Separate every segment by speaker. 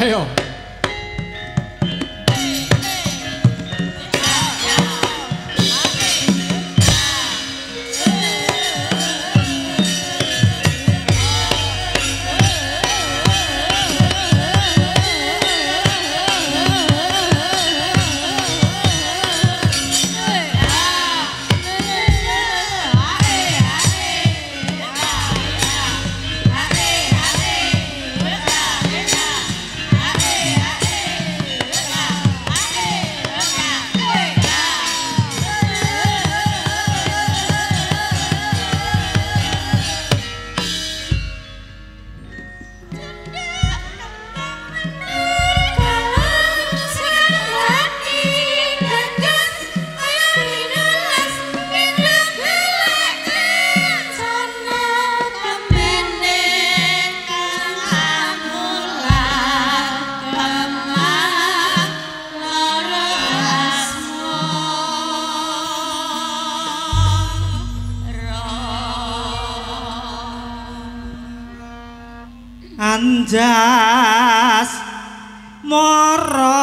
Speaker 1: Ayo. Anjas mara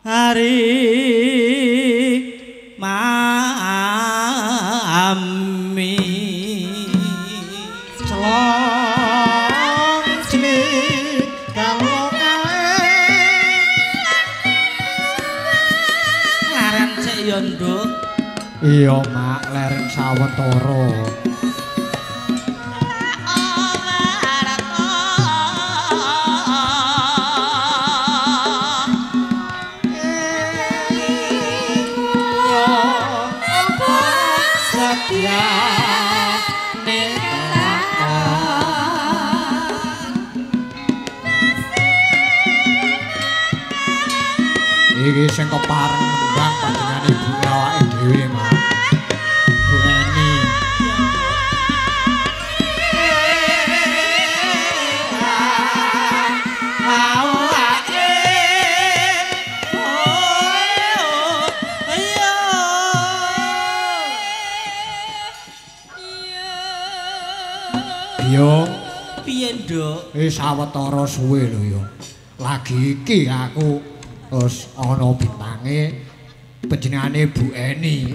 Speaker 1: hari mami celong jenik kalau leren cek yo nduk iya mak leren sawetara iki sing kepareng nembang panjenengan ibu awake dhewe Mak Bu Eni awake yo piye nduk sawetara suwe lho yo lagi iki aku terus ana bintange panjenengane Bu Eni.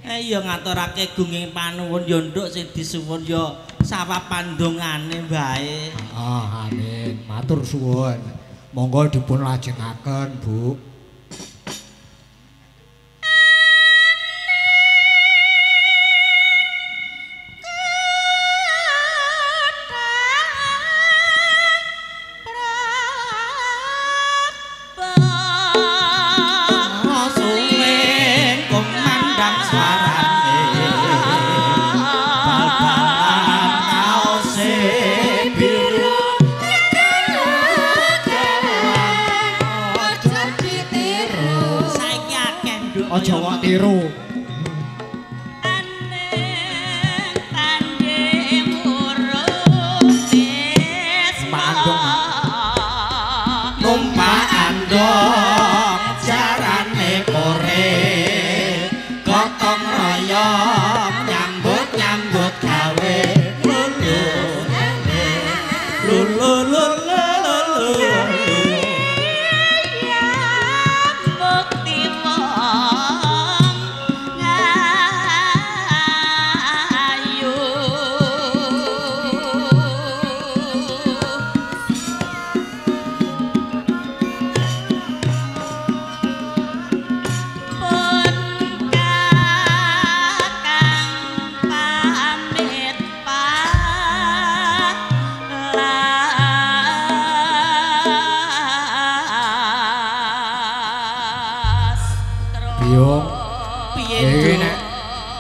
Speaker 1: Ya ngaturake gunging panuwun ya nduk sing disuwun ya sawapan dongane bae. Amin. Matur suwun. Monggo dipun lajengaken, Bu. Aja kok tiru. Numpak andong jarane kore gotong royong nyambut gawe lulu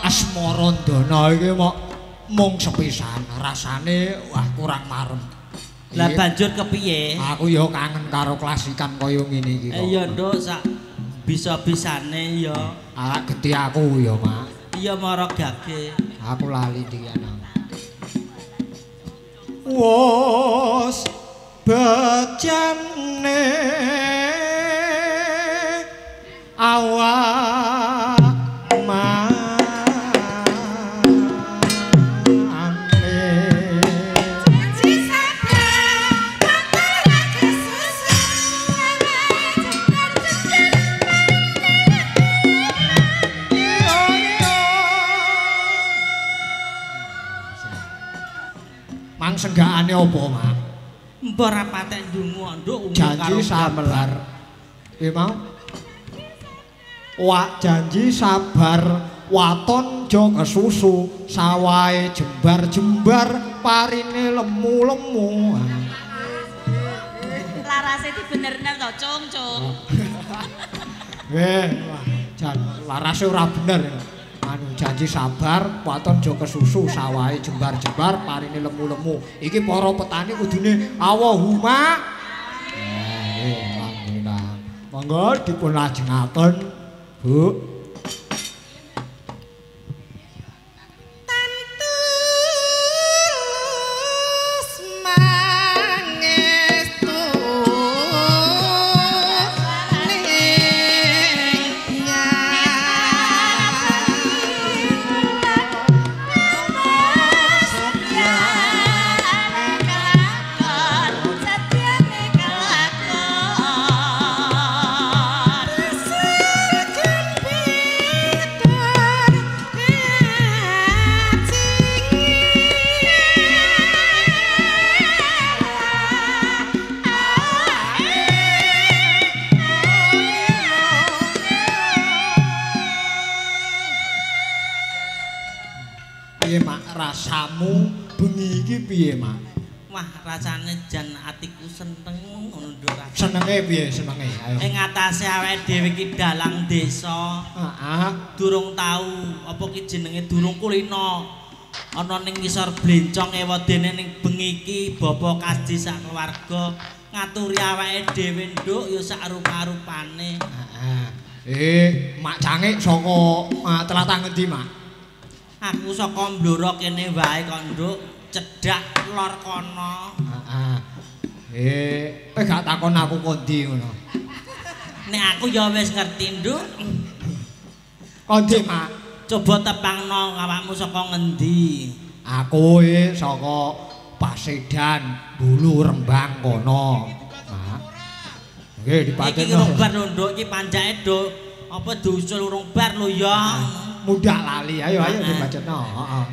Speaker 1: Asmarandana iki mung sepisan rasane wah kurang marem. Lah banjur kepiye? Aku ya kangen karo klasikan kaya ngene iki kok. Iya nduk sak bisa-bisane ya. Ala geti aku ya, Mak. Iya mara gage. Aku lali iki ana. Wos bejane awak senggaane apa, Mak?
Speaker 2: Mbok ra patek ndungu nduk
Speaker 1: janji sabar. Piye mau? Wak janji sabar waton jo kesusu sawahe jembar-jembar parine lemu-lemu.
Speaker 3: Larase iki bener-bener to, Cung.
Speaker 1: Jan larase ora bener. Anu janji sabar waton jo kesusu sawahe jembar-jembar parine lemu-lemu. Iki para petani kudune Allahumma. Alhamdulillah. Monggo dipun lajengaken, Bu. Rasamu bengi iki piye, Mak?
Speaker 2: Wah, rasane jan atiku seneng ngono nduk.
Speaker 1: Senenge piye senenge? Ayo.
Speaker 2: Ing ngatasé awake dhewe iki dalang desa.
Speaker 1: Heeh.
Speaker 2: Durung tau apa ki jenenge durung kulino. Ana ning ngisor blencong ewadene ning bengi iki Bapak Kasdi sak keluarga ngaturi awake dhewe nduk ya sak rupa-rupane.
Speaker 1: Heeh. Mak Cangik saka tlatah ngendi, Mak?
Speaker 2: Aku saka Blora kene wae kok nduk, cedhak lor kono.
Speaker 1: Heeh. Gak takon aku kondi ngono.
Speaker 2: Nek aku ya wis ngerti nduk.
Speaker 1: Kondi, Mak?
Speaker 2: Coba tepangno awakmu saka ngendi?
Speaker 1: Aku saka Pasedan, Bulu Rembang kono. Mak. Nggih dipateni.
Speaker 2: Iki urung bar lho nduk, iki panjake nduk. Apa diusul urung bar lho ya.
Speaker 1: Mudah lali, ayo dibacetno. Heeh.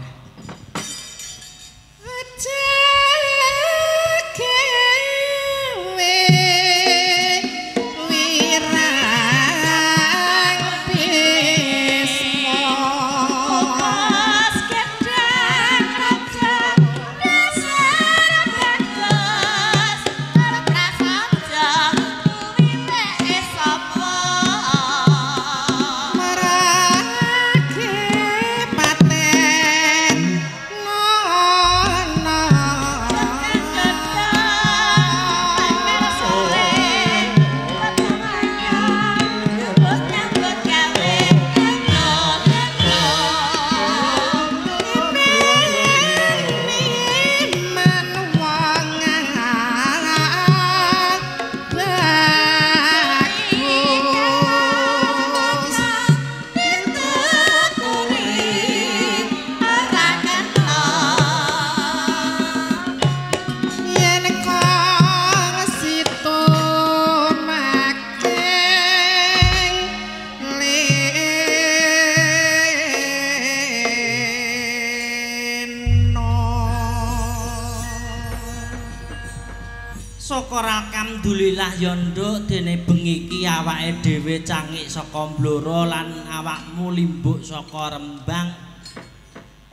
Speaker 2: Syukur alhamdulillah ya nduk dene bengi iki awake dhewe Cangik saka Blora lan awakmu Limbuk saka Rembang.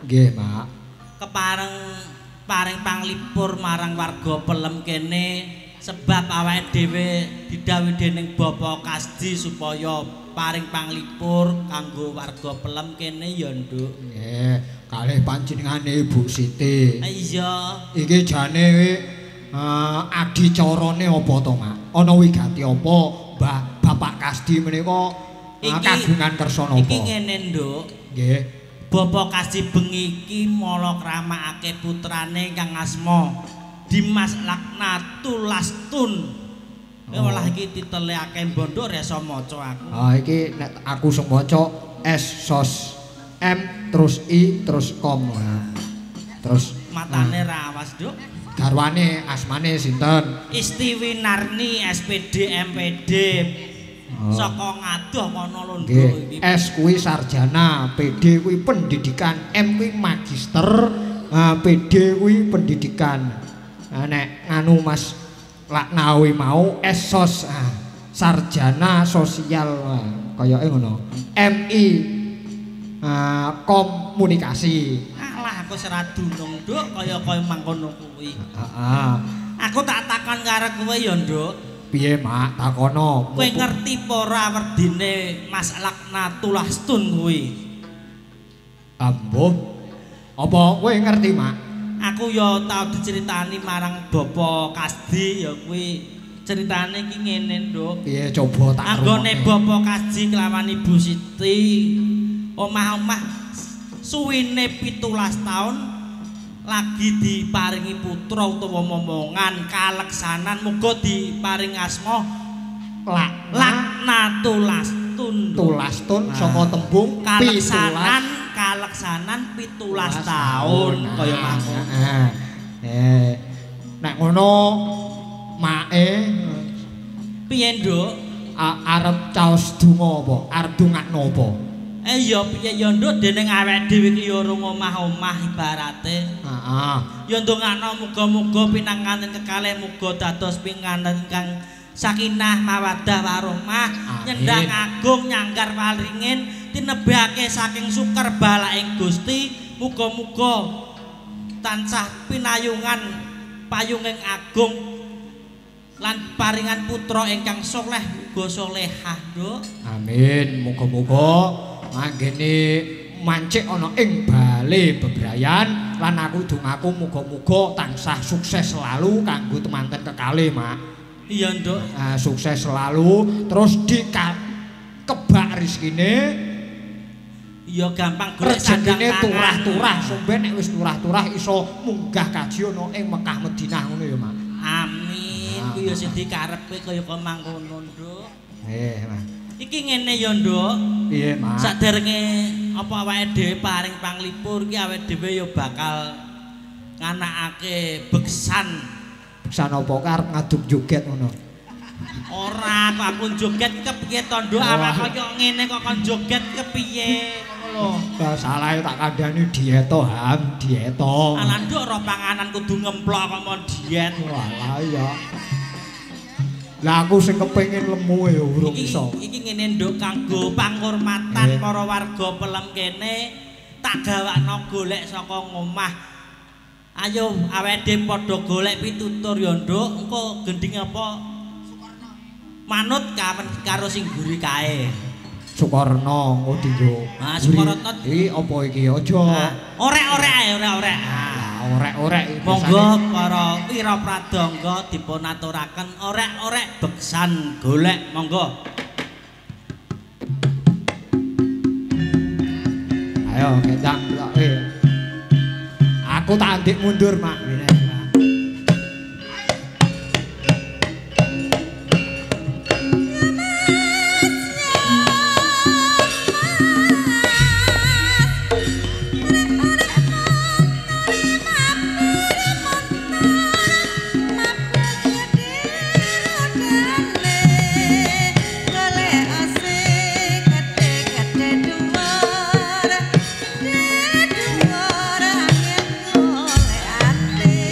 Speaker 1: Nggih, Mak.
Speaker 2: Paring panglipur marang warga Pelem kene sebab awake dhewe didhawuhi dening Bapak Kasdi supaya paring panglipur kanggo warga Pelem kene ya nduk.
Speaker 1: Nggih, kalih panjenengane Ibu Siti.
Speaker 2: Iya.
Speaker 1: Iki jane adicarane apa to, Mak? Ana wigati apa Bapak Kasdi menika kagungan kersa napa?
Speaker 2: Iki ngene, Nduk.
Speaker 1: Nggih.
Speaker 2: Bapak Kasdi bengi iki mala kramakake putrane kang asma Dimas Laknatul Lastun. Malah iki titele akeh bondo resa maca aku.
Speaker 1: Iki nek aku sing maca S sos M terus I terus kom. Terus
Speaker 2: matane rawas, Nduk.
Speaker 1: Garwane asmane sinten?
Speaker 2: Istiwi Narni SPD MPD saka ngadoh kono lho
Speaker 1: Nduk iki. S kuwi sarjana, PD kuwi pendidikan, M kuwi magister, PD kuwi pendidikan. Nek nganu Mas Laknawi mau esos sarjana sosial kayake ngono. MI komunikasi.
Speaker 2: Alah aku ora dunung, Nduk, kaya mangkono kuwi. Heeh. Aku tak takon karo kowe ya, Nduk.
Speaker 1: Piye, Mak? Takono.
Speaker 2: Kowe ngerti apa ora werdine Mas Laknatulastun kuwi?
Speaker 1: Ambuh. Apa kowe ngerti, Mak?
Speaker 2: Aku ya tau diceritani marang Bapak Kasdi ya kuwi ceritane iki ngene, Nduk.
Speaker 1: Piye coba tak
Speaker 2: anggone Bapak Kasdi kelawan Ibu Siti omah-omah suwine 17 taun lagi diparingi putra utawa momongan kaleksanan muga diparing asma Laknatulastun.
Speaker 1: Tulastun saka tembung
Speaker 2: kaleksanan 17 taun kaya mangkon.
Speaker 1: Nek ngono mae
Speaker 2: piye, Nduk?
Speaker 1: Arep caos donga apa? Arep dongakno apa?
Speaker 2: Ya piye ya, Nduk, dening awake dhewe iki ya urung omah-omah ibarate.
Speaker 1: Heeh.
Speaker 2: Ya ndongakno muga-muga pinanganten kekalih muga dados pinganten kang sakinah mawaddah warahmah nyendang agung nyanggar waringin tinebake saking suker balaking Gusti muga-muga tansah pinayungan payunging agung lan paringan putra ingkang saleh uga salehah, Nduk.
Speaker 1: Amin. Muga-muga manggene mancik ana ing bale bebrayan lan aku dongaku muga-muga tansah sukses selalu kanggo temanten kekalih, Mak.
Speaker 2: Iya, Nduk.
Speaker 1: Sukses selalu terus kebak rezekine.
Speaker 2: Iya gampang golek
Speaker 1: rezekine turah-turah, sombe nek wis turah-turah iso munggah kaji ana ing Mekah Madinah ngono ya, Mak.
Speaker 2: Amin. Kuwi ya sing dikarepe kaya mangkono, Nduk.
Speaker 1: Mak.
Speaker 2: Iki ngene ya, Nduk.
Speaker 1: Piye, Mak?
Speaker 2: Saderenge apa awake dhewe paring panglipur iki awake dhewe ya bakal nganakake beksan.
Speaker 1: Beksan apa arep ngaduk joget ngono.
Speaker 2: Ora, kok aku joget kepiye to, Nduk? Awak kaya ngene kok kon joget kepiye ngono lho.
Speaker 1: Salah tak kandhani dieto, Ham, dieto.
Speaker 2: Alah, Nduk, roh panganan kudu ngemplok kok mon diet.
Speaker 1: Walah ya. Lah aku sing kepengin lemu ya urung iso.
Speaker 2: Iki ngene, Nduk, kanggo panghormatan para warga pelem kene tak gawakno golek saka ngomah. Ayo awake dhewe padha golek pitutur ya, Nduk. Engko gending apa? Sukarno. Manut karo sing mburi kae.
Speaker 1: Sukarno engko dienggo.
Speaker 2: Sukarno
Speaker 1: iki apa iki aja.
Speaker 2: Orek-orek ae, orek-orek.
Speaker 1: Orek-orek
Speaker 2: monggo para wira pradangga dipun aturaken orek-orek beksan golek monggo.
Speaker 1: Ayo kedak aku tak andik mundur, Mak.
Speaker 4: Ate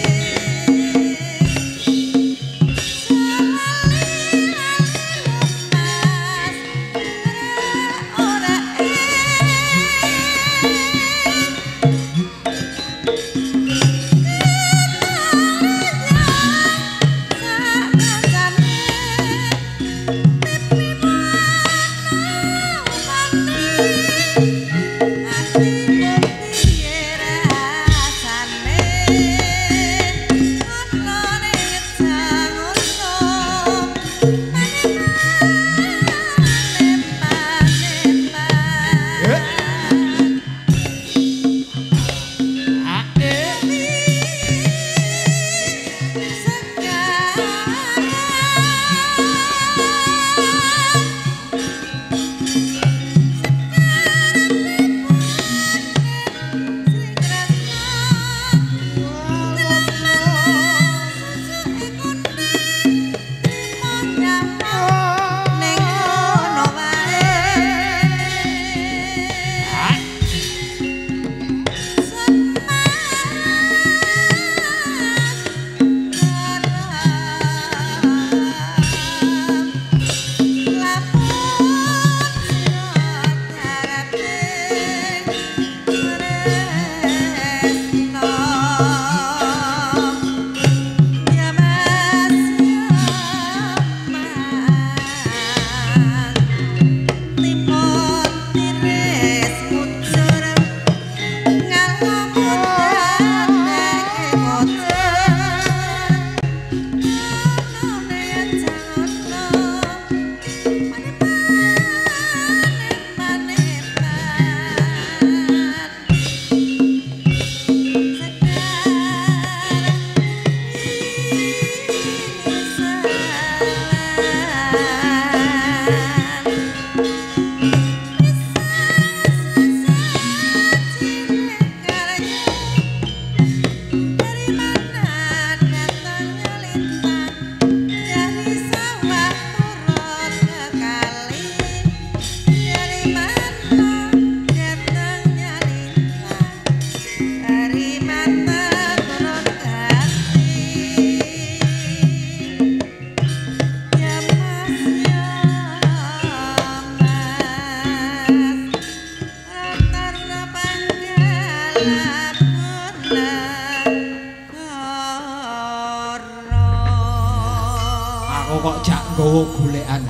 Speaker 1: kok jak nggawa golekan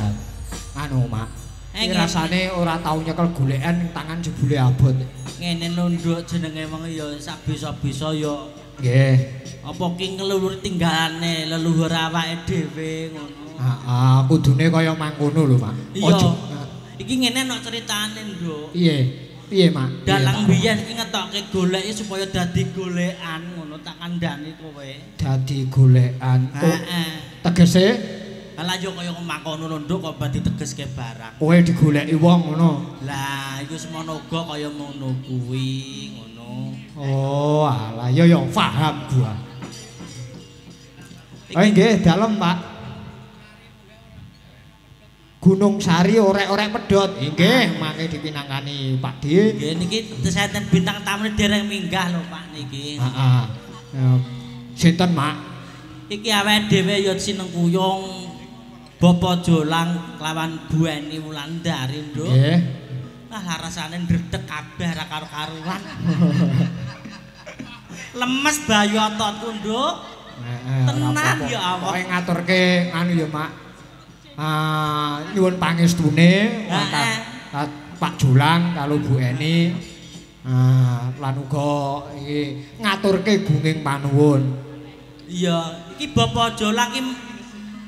Speaker 1: anu mak iki rasane ora tau nyekel golekan ning tangan jebule abot
Speaker 2: ngene nunduk jenenge wong ya sak bisa-bisa ya
Speaker 1: nggih
Speaker 2: apa ki ngelulur tinggalane leluhur awake dhewe ngono
Speaker 1: heeh kudune kaya mangkono lho mak
Speaker 2: iya iki ngene nek critane nduk
Speaker 1: piye mak
Speaker 2: dalang biyen iki ngetokke goleki supaya dadi golekan ngono tak kandhani kowe
Speaker 1: dadi golekan
Speaker 2: heeh
Speaker 1: tegese
Speaker 2: ala yo kaya mangkono nduk kok badhe tegeske barang
Speaker 1: kowe digoleki wong ngono
Speaker 2: lah iku semono uga kaya ngono kuwi ngono
Speaker 1: oh alah yo paham gua nggih dalem Pak Gunung Sari orek-orek pedhot nggih mangke dipinangkani Pak D
Speaker 2: nggih niki senten bintang tamu dereng minggah lho Pak niki
Speaker 1: heeh sinten Mak
Speaker 2: iki awake dhewe ya sineng kuyung Bapak Jolang lawan Bu Eni Wulandari nduk
Speaker 1: nggih
Speaker 2: lah rasane ndredeg kabeh ra karo-karuan lemes bayu ototku nduk tenan ya Allah
Speaker 1: pokoke ngaturke anu ya Mak nyuwun pangestune Pak Jolang karo Bu Eni lan uga iki ngaturke gunging panuwun
Speaker 2: iya iki Bapak Jolang iki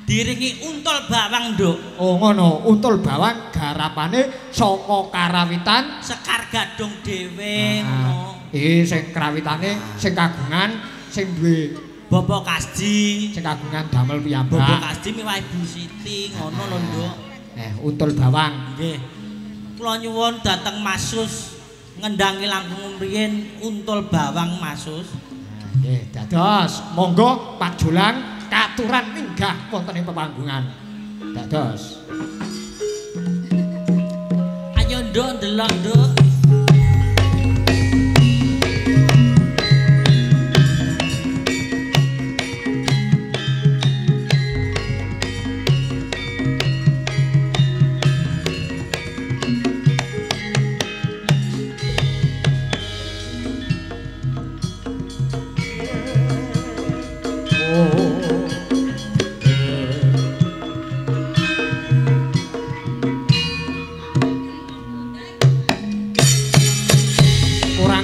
Speaker 2: diringi untul bawang nduk
Speaker 1: oh ngono untul bawang garapane saka karawitan
Speaker 2: Sekar Gadung dhewe ngono
Speaker 1: sing krawitane sing kagungan sing duwe
Speaker 2: Bapak Kasdi
Speaker 1: sing kagungan damel piyambak
Speaker 2: Bapak Kasdi miwah Ibu Siti ngono lho nduk
Speaker 1: untul bawang
Speaker 2: nggih kula nyuwun dhateng Masus ngendhangi langkung riyin untul bawang Masus
Speaker 1: nggih dados monggo Pak Jolang katuran minggah wonten ing pepanggungan dados
Speaker 2: ayo nduk ndelok nduk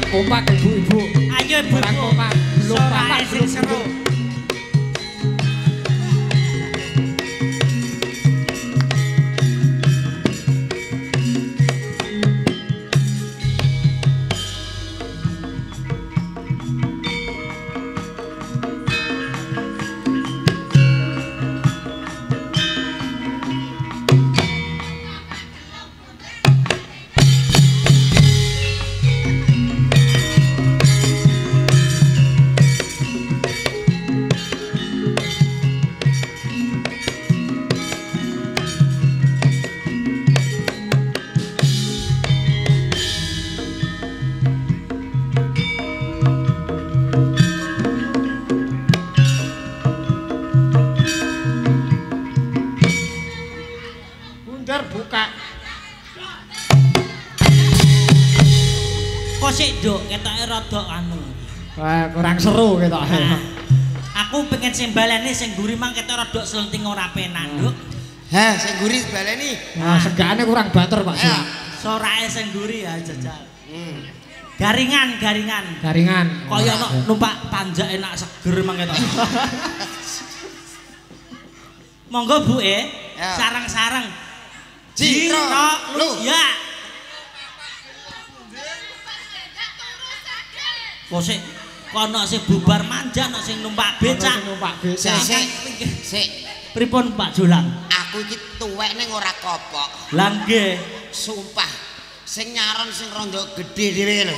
Speaker 1: kompak ibu-ibu
Speaker 2: ayo ibu-ibu suarae sing seru Nduk ketoke rada anu.
Speaker 1: Kurang seru ketoke.
Speaker 2: Aku pengen sing baleni sing guri mang ketok rada selenting ora penak, Nduk.
Speaker 4: Ha, sing guri baleni.
Speaker 1: Nah, segane kurang batur, Pak.
Speaker 2: Sorae sing guri ya jajal. Garingan.
Speaker 1: Garingan.
Speaker 2: Kaya numpak panjak enak seger mang ketok. Monggo Bu sarang-sarang.
Speaker 4: Jiro lu.
Speaker 2: Ya. Kok sik kono sing bubar manja ana sing numpak becak.
Speaker 4: Sik.
Speaker 2: Pripun Pak Jolang?
Speaker 4: Aku iki tuwek ning ora kopok.
Speaker 2: Lah nggih,
Speaker 4: sumpah sing nyaron sing rondo gedhe dhewe lho.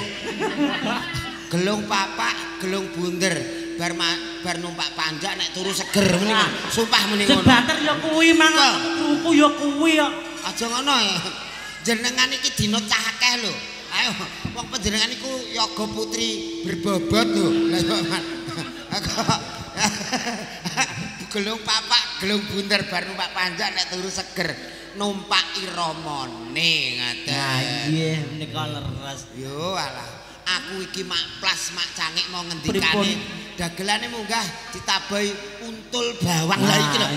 Speaker 4: Gelung papak, gelung bunder, bar numpak panjak nek turu seger muni. Sumpah muni ngono.
Speaker 2: Sing banter ya kuwi mang, tuku ya kuwi kok.
Speaker 4: Aja ngono ya. Jenengan iki dina cah akeh lho. Ayo, wong panjenengan iku yoga putri berbobot lho. Lah kok gelung papak, gelung bunder bar numpak panjak nek turu seger, numpaki ramane ngaten.
Speaker 2: Lah nggih menika leres.
Speaker 4: Yo alah, aku iki mak plas mak cangik mau ngendikane dagelane munggah ditabahi untul bawang lah iki lho.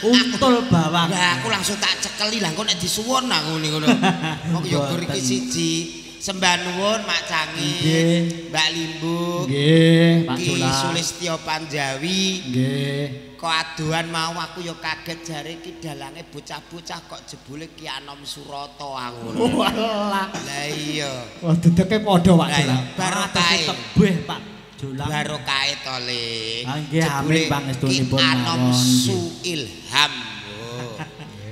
Speaker 2: Untul bawang.
Speaker 4: Lah aku langsung tak cekeli lah kok nek disuwun aku ngono. Mok yo gur iki siji. Sembah nuwun Mak Cangi, Mbak Limbu,
Speaker 1: nggih, Pak Jula,
Speaker 4: Ki Sulistyo Panjawi,
Speaker 1: nggih.
Speaker 4: Kok aduan mau aku ya kaget jare ki dalange bocah-bocah kok jebule Ki Anom Surata aku.
Speaker 1: Walah.
Speaker 4: Lah iya.
Speaker 1: Wah dedeke padha Pak Jula.
Speaker 4: Barokah
Speaker 2: tebih Pak Jula.
Speaker 4: Barokah to Le.
Speaker 2: Nggih amin pangestunipun
Speaker 4: Anom Suilham.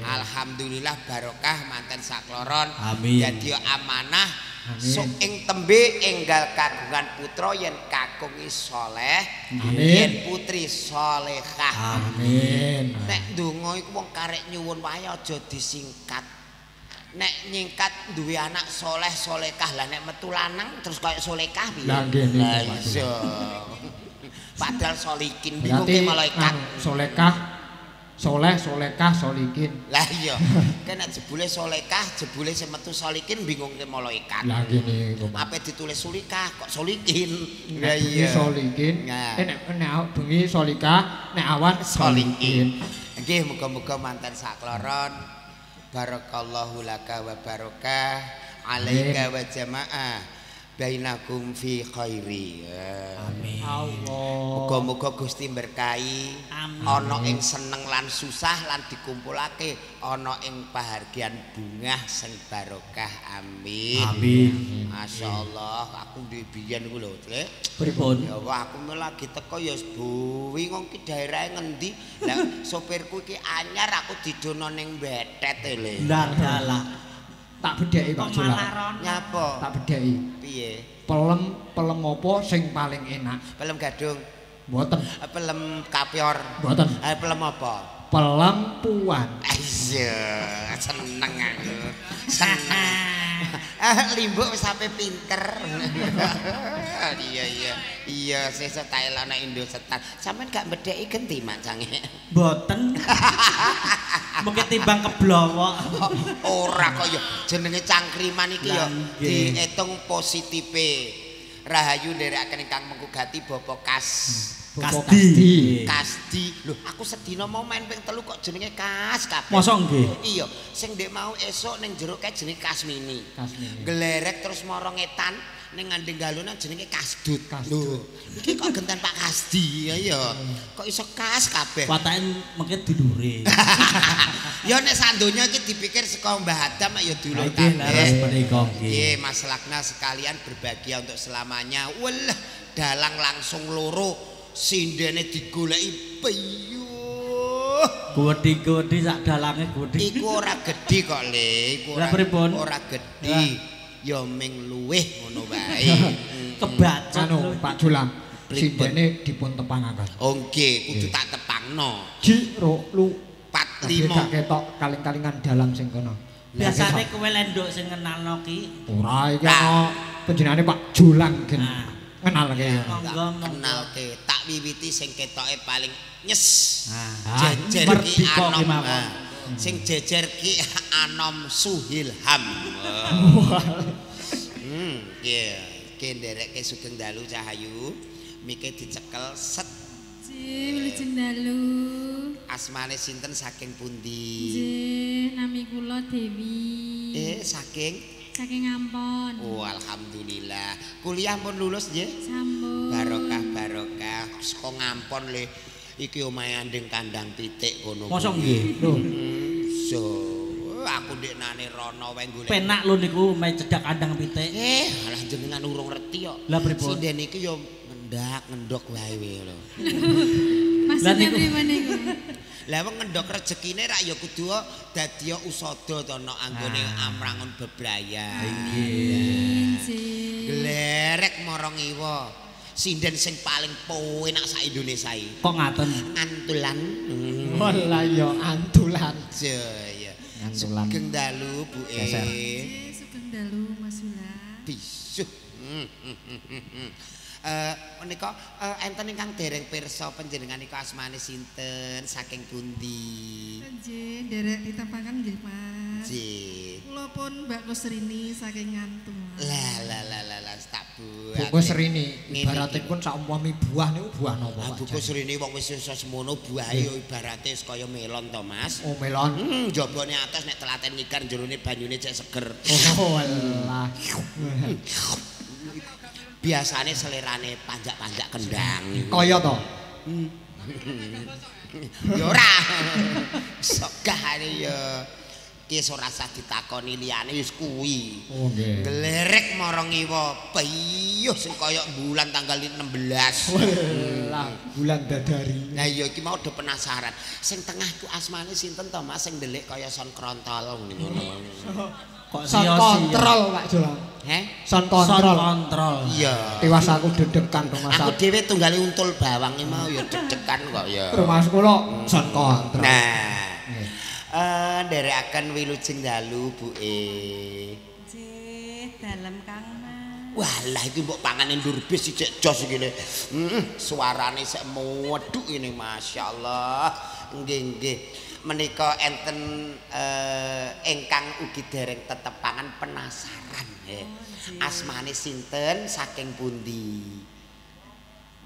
Speaker 4: Alhamdulillah barokah manten sakloron. Dadi amanah sok ing tembe enggal kagungan putra yen kakungi saleh, yen putri salehah.
Speaker 1: Amin.
Speaker 4: Nek ndonga iku wong karek nyuwun wae aja disingkat. Nek nyingkat duwe anak saleh salehah lah nek metu lanang terus kaya salehah piye?
Speaker 1: Lah nggih niku.
Speaker 4: Iya. Padahal solikin bingung ke malaikat.
Speaker 1: Salehah soleh, solekah, solikin.
Speaker 4: Lah iya, kan jebule solekah, jebule sing metu solikin bingung ke malaikat.
Speaker 1: Lah ngene iku.
Speaker 4: Ape ditulis sulikah kok solikin?
Speaker 1: Lah iya. Solikin. Nek bengi solikah, nek awan solikin.
Speaker 4: Nggih muga-muga mantan sakloron. Barakallahu laka wa barokah alaika wa jamaah. Bainakum fi khairi.
Speaker 2: Amin.
Speaker 1: Allah.
Speaker 4: Muga-muga Gusti berkahi. Ana ing seneng lan susah lan dikumpulake ana ing pahargyan bungah sing barokah. Amin.
Speaker 1: Amin.
Speaker 4: Masyaallah, aku biyen iku lho, Tlik.
Speaker 2: Pripun?
Speaker 4: Ya wah aku lagi teko ya buwi ngong ki daerahe ngendi. Lah sopirku iki anyar aku didono ning Betet lho.
Speaker 2: Lah dalah.
Speaker 1: Tak bedheki Pak Jula.
Speaker 4: Nyapa?
Speaker 1: Tak bedheki.
Speaker 4: Piye?
Speaker 1: Pelem apa sing paling enak?
Speaker 4: Pelem gadung.
Speaker 1: Mboten.
Speaker 4: Pelem kapior.
Speaker 1: Mboten.
Speaker 4: Pelem apa?
Speaker 1: Pelem puan.
Speaker 4: Iya, seneng aku. Seneng. Limbuk wis sampe pinter. Iya. Iya, sesuk tak elokno Indosat. Sampeyan gak bedheki genti Mak Cange.
Speaker 2: Mboten. Mungkin timbang keblowok.
Speaker 4: Ora kok ya jenenge cangkriman iki ya diitung positife. Rahayu nderekaken ingkang menggugati Bapak Kasdi. Lho, aku sedina mau main ping 3 kok jenenge Kas kabeh.
Speaker 2: Mosok nggih?
Speaker 4: Iya, sing ndek mau esuk ning jero kae jenenge Kasmini. Glerek terus mara ngetan ning ngandeng galona jenenge Kasdut. Lho, iki kok genten Pak Kasdi ya. Kok iso Kas kabeh?
Speaker 2: Watake mungkin dulure.
Speaker 4: Ya nek sak donya iki dipikir saka Mbah Adam ya dulur
Speaker 2: kabeh. Leres menika nggih.
Speaker 4: Nggih, Mas Lakna sekalian berbahagia untuk selamanya. Walah, dalang langsung loro. Sindene digoleki peyuh.
Speaker 2: Gudi-gudi sak dalange gudi.
Speaker 4: Iku ora gedhi kok, Le. Iku ora gedhi. Ya ming luweh ngono wae.
Speaker 2: Kebacut
Speaker 1: anu Pak Julam. Sindene dipun tepangaken.
Speaker 4: Oh nggih, kudu tak tepangno.
Speaker 1: Ji ro lu
Speaker 4: 45.
Speaker 1: Gak ketok kaling-kalingan dalang sing kono.
Speaker 2: Biasane kowe lendok sing ngenalno ki.
Speaker 1: Ora iki ana panjenengane Pak Julang gen. Kenalke.
Speaker 4: Kenalke. Tak wiwiti sing ketoke paling nyes.
Speaker 1: Jejer
Speaker 4: ki Anom. Sing jejer ki Anom Suilham. Nggih, ki nderekke Sugeng Dalu Cahayu. Mike dicekel set.
Speaker 3: Wilujeng Dalu.
Speaker 4: Asmane sinten saking pundi?
Speaker 3: Nggih, nami kula Dewi.
Speaker 4: Saking
Speaker 3: Ampon.
Speaker 4: Oh, alhamdulillah. Kuliah pun lulus nggih?
Speaker 3: Sampun.
Speaker 4: Barokah. Saka Ngampon le. Iki omahe andeng kandang pitik kono.
Speaker 2: Mosok nggih? Lho.
Speaker 4: So, aku ndeknane rono wae golek.
Speaker 2: Penak lho niku main cedak kandang pitik.
Speaker 4: Alah jenengan urung ngerti kok.
Speaker 2: Lah pripun?
Speaker 4: Sinden iki yo ngendok wae lho.
Speaker 3: Maksudnya pripun niku?
Speaker 4: Lah wong ngendhok rezekine rak ya kudu dadi usada to ana anggone amrangun bebrayan.
Speaker 3: Nggih.
Speaker 4: Glerek marang iwa. Sinden sing paling penak sak Indonesia iki.
Speaker 2: Kok ngaten?
Speaker 4: Antulan.
Speaker 1: Walah ya antulan.
Speaker 4: Ya.
Speaker 1: Antulan.
Speaker 4: Sugeng Dalu Bu
Speaker 3: Sugeng Dalu Mas Sula.
Speaker 4: Bisuh. Menika enten ingkang dereng pirsa panjenengan niku asmane sinten saking pundi?
Speaker 5: Nggih, nderek ditampakan nggih, Mas.
Speaker 4: Nggih.
Speaker 5: Kula pun Mbak Kusrini saking Ngantung.
Speaker 4: Lah tak
Speaker 1: Buku Serini ibaratipun saumpami buah niku buah napa Pak?
Speaker 4: Buku Serini wong wis iso semono buahe ya ibarate kaya melon to Mas.
Speaker 1: Oh melon.
Speaker 4: Jabone atos nek telaten ngigar jerone banyune cek seger.
Speaker 1: Oh alah.
Speaker 4: Biasane selerane panjak-panjak kendang.
Speaker 1: Kaya to?
Speaker 4: Ya ora. Sogahane ya ki ora usah ditakoni liyane wis kuwi.
Speaker 1: Oh nggih.
Speaker 4: Glerek marang iwa piyuh sing kaya bulan tanggal 16.
Speaker 1: Lah, bulan dadari.
Speaker 4: Nah iya iki mau do penasaran. Sing tengah ku asmane sinten to Mas sing ndelik kaya son krontol ngono.
Speaker 1: Kok son kontrol Pak Jolang. Son kontrol.
Speaker 2: Son kontrol.
Speaker 4: Iya.
Speaker 1: Tiwas aku dedekan to Mas.
Speaker 4: Aku dhewe tunggale untul bawang mau ya dedekan kok ya.
Speaker 1: Mas kula son kontrol.
Speaker 4: Nah. Nderekaken wilujeng dalu buke.
Speaker 5: Nggih, dalem Kang Mas.
Speaker 4: Walah iki mbok pangane ndur bis sik jos iki le. Suarane sik medhuk ini masyaallah. Nggih nggih. Menika enten ingkang ugi dereng tetepangan penasaran nggih. Asmane sinten saking pundi?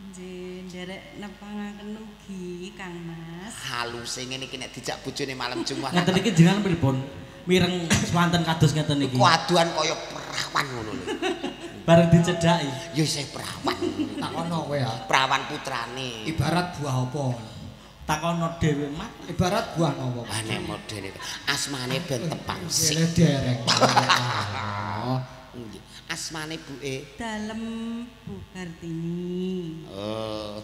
Speaker 5: Nggih, nderek nepangaken ugi Kang Mas.
Speaker 4: Haluse ngene iki nek dijak bojone malam Jumat.
Speaker 2: Ngeten iki jenengan pripun? Mireng swanten kados ngeten iki.
Speaker 4: Kuaduan kaya perawan ngono lho.
Speaker 2: Bareng dicedhaki.
Speaker 4: Ya isih perawan.
Speaker 1: Takono kowe ya.
Speaker 4: Perawan putrane.
Speaker 1: Ibarat buah apa?
Speaker 2: Takono dhewe mat.
Speaker 1: Ibarat buah napa?
Speaker 4: Ane modene asmane ben tepang sik.
Speaker 1: Dereng.
Speaker 4: Asmane buke
Speaker 5: Dalem Bu Kartini.
Speaker 4: Oh.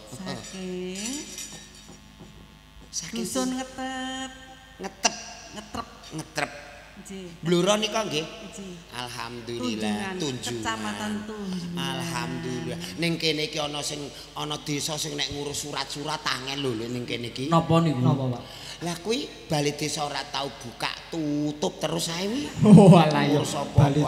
Speaker 5: Saking dusun ngetep.
Speaker 4: Ngetrep.
Speaker 5: Nggih.
Speaker 4: Bluro nika nggih.
Speaker 5: Nggih.
Speaker 4: Alhamdulillah tunjungan.
Speaker 5: Kecamatan Tunjungan.
Speaker 4: Alhamdulillah. Ning kene iki ana sing ana desa sing nek ngurus surat-surat angel lho ning kene iki.
Speaker 2: Napa niku?
Speaker 1: Napa Pak?
Speaker 4: Lah kuwi bali desa ora tau buka tutup terus ae wi.
Speaker 1: Oh alah ya
Speaker 4: Bali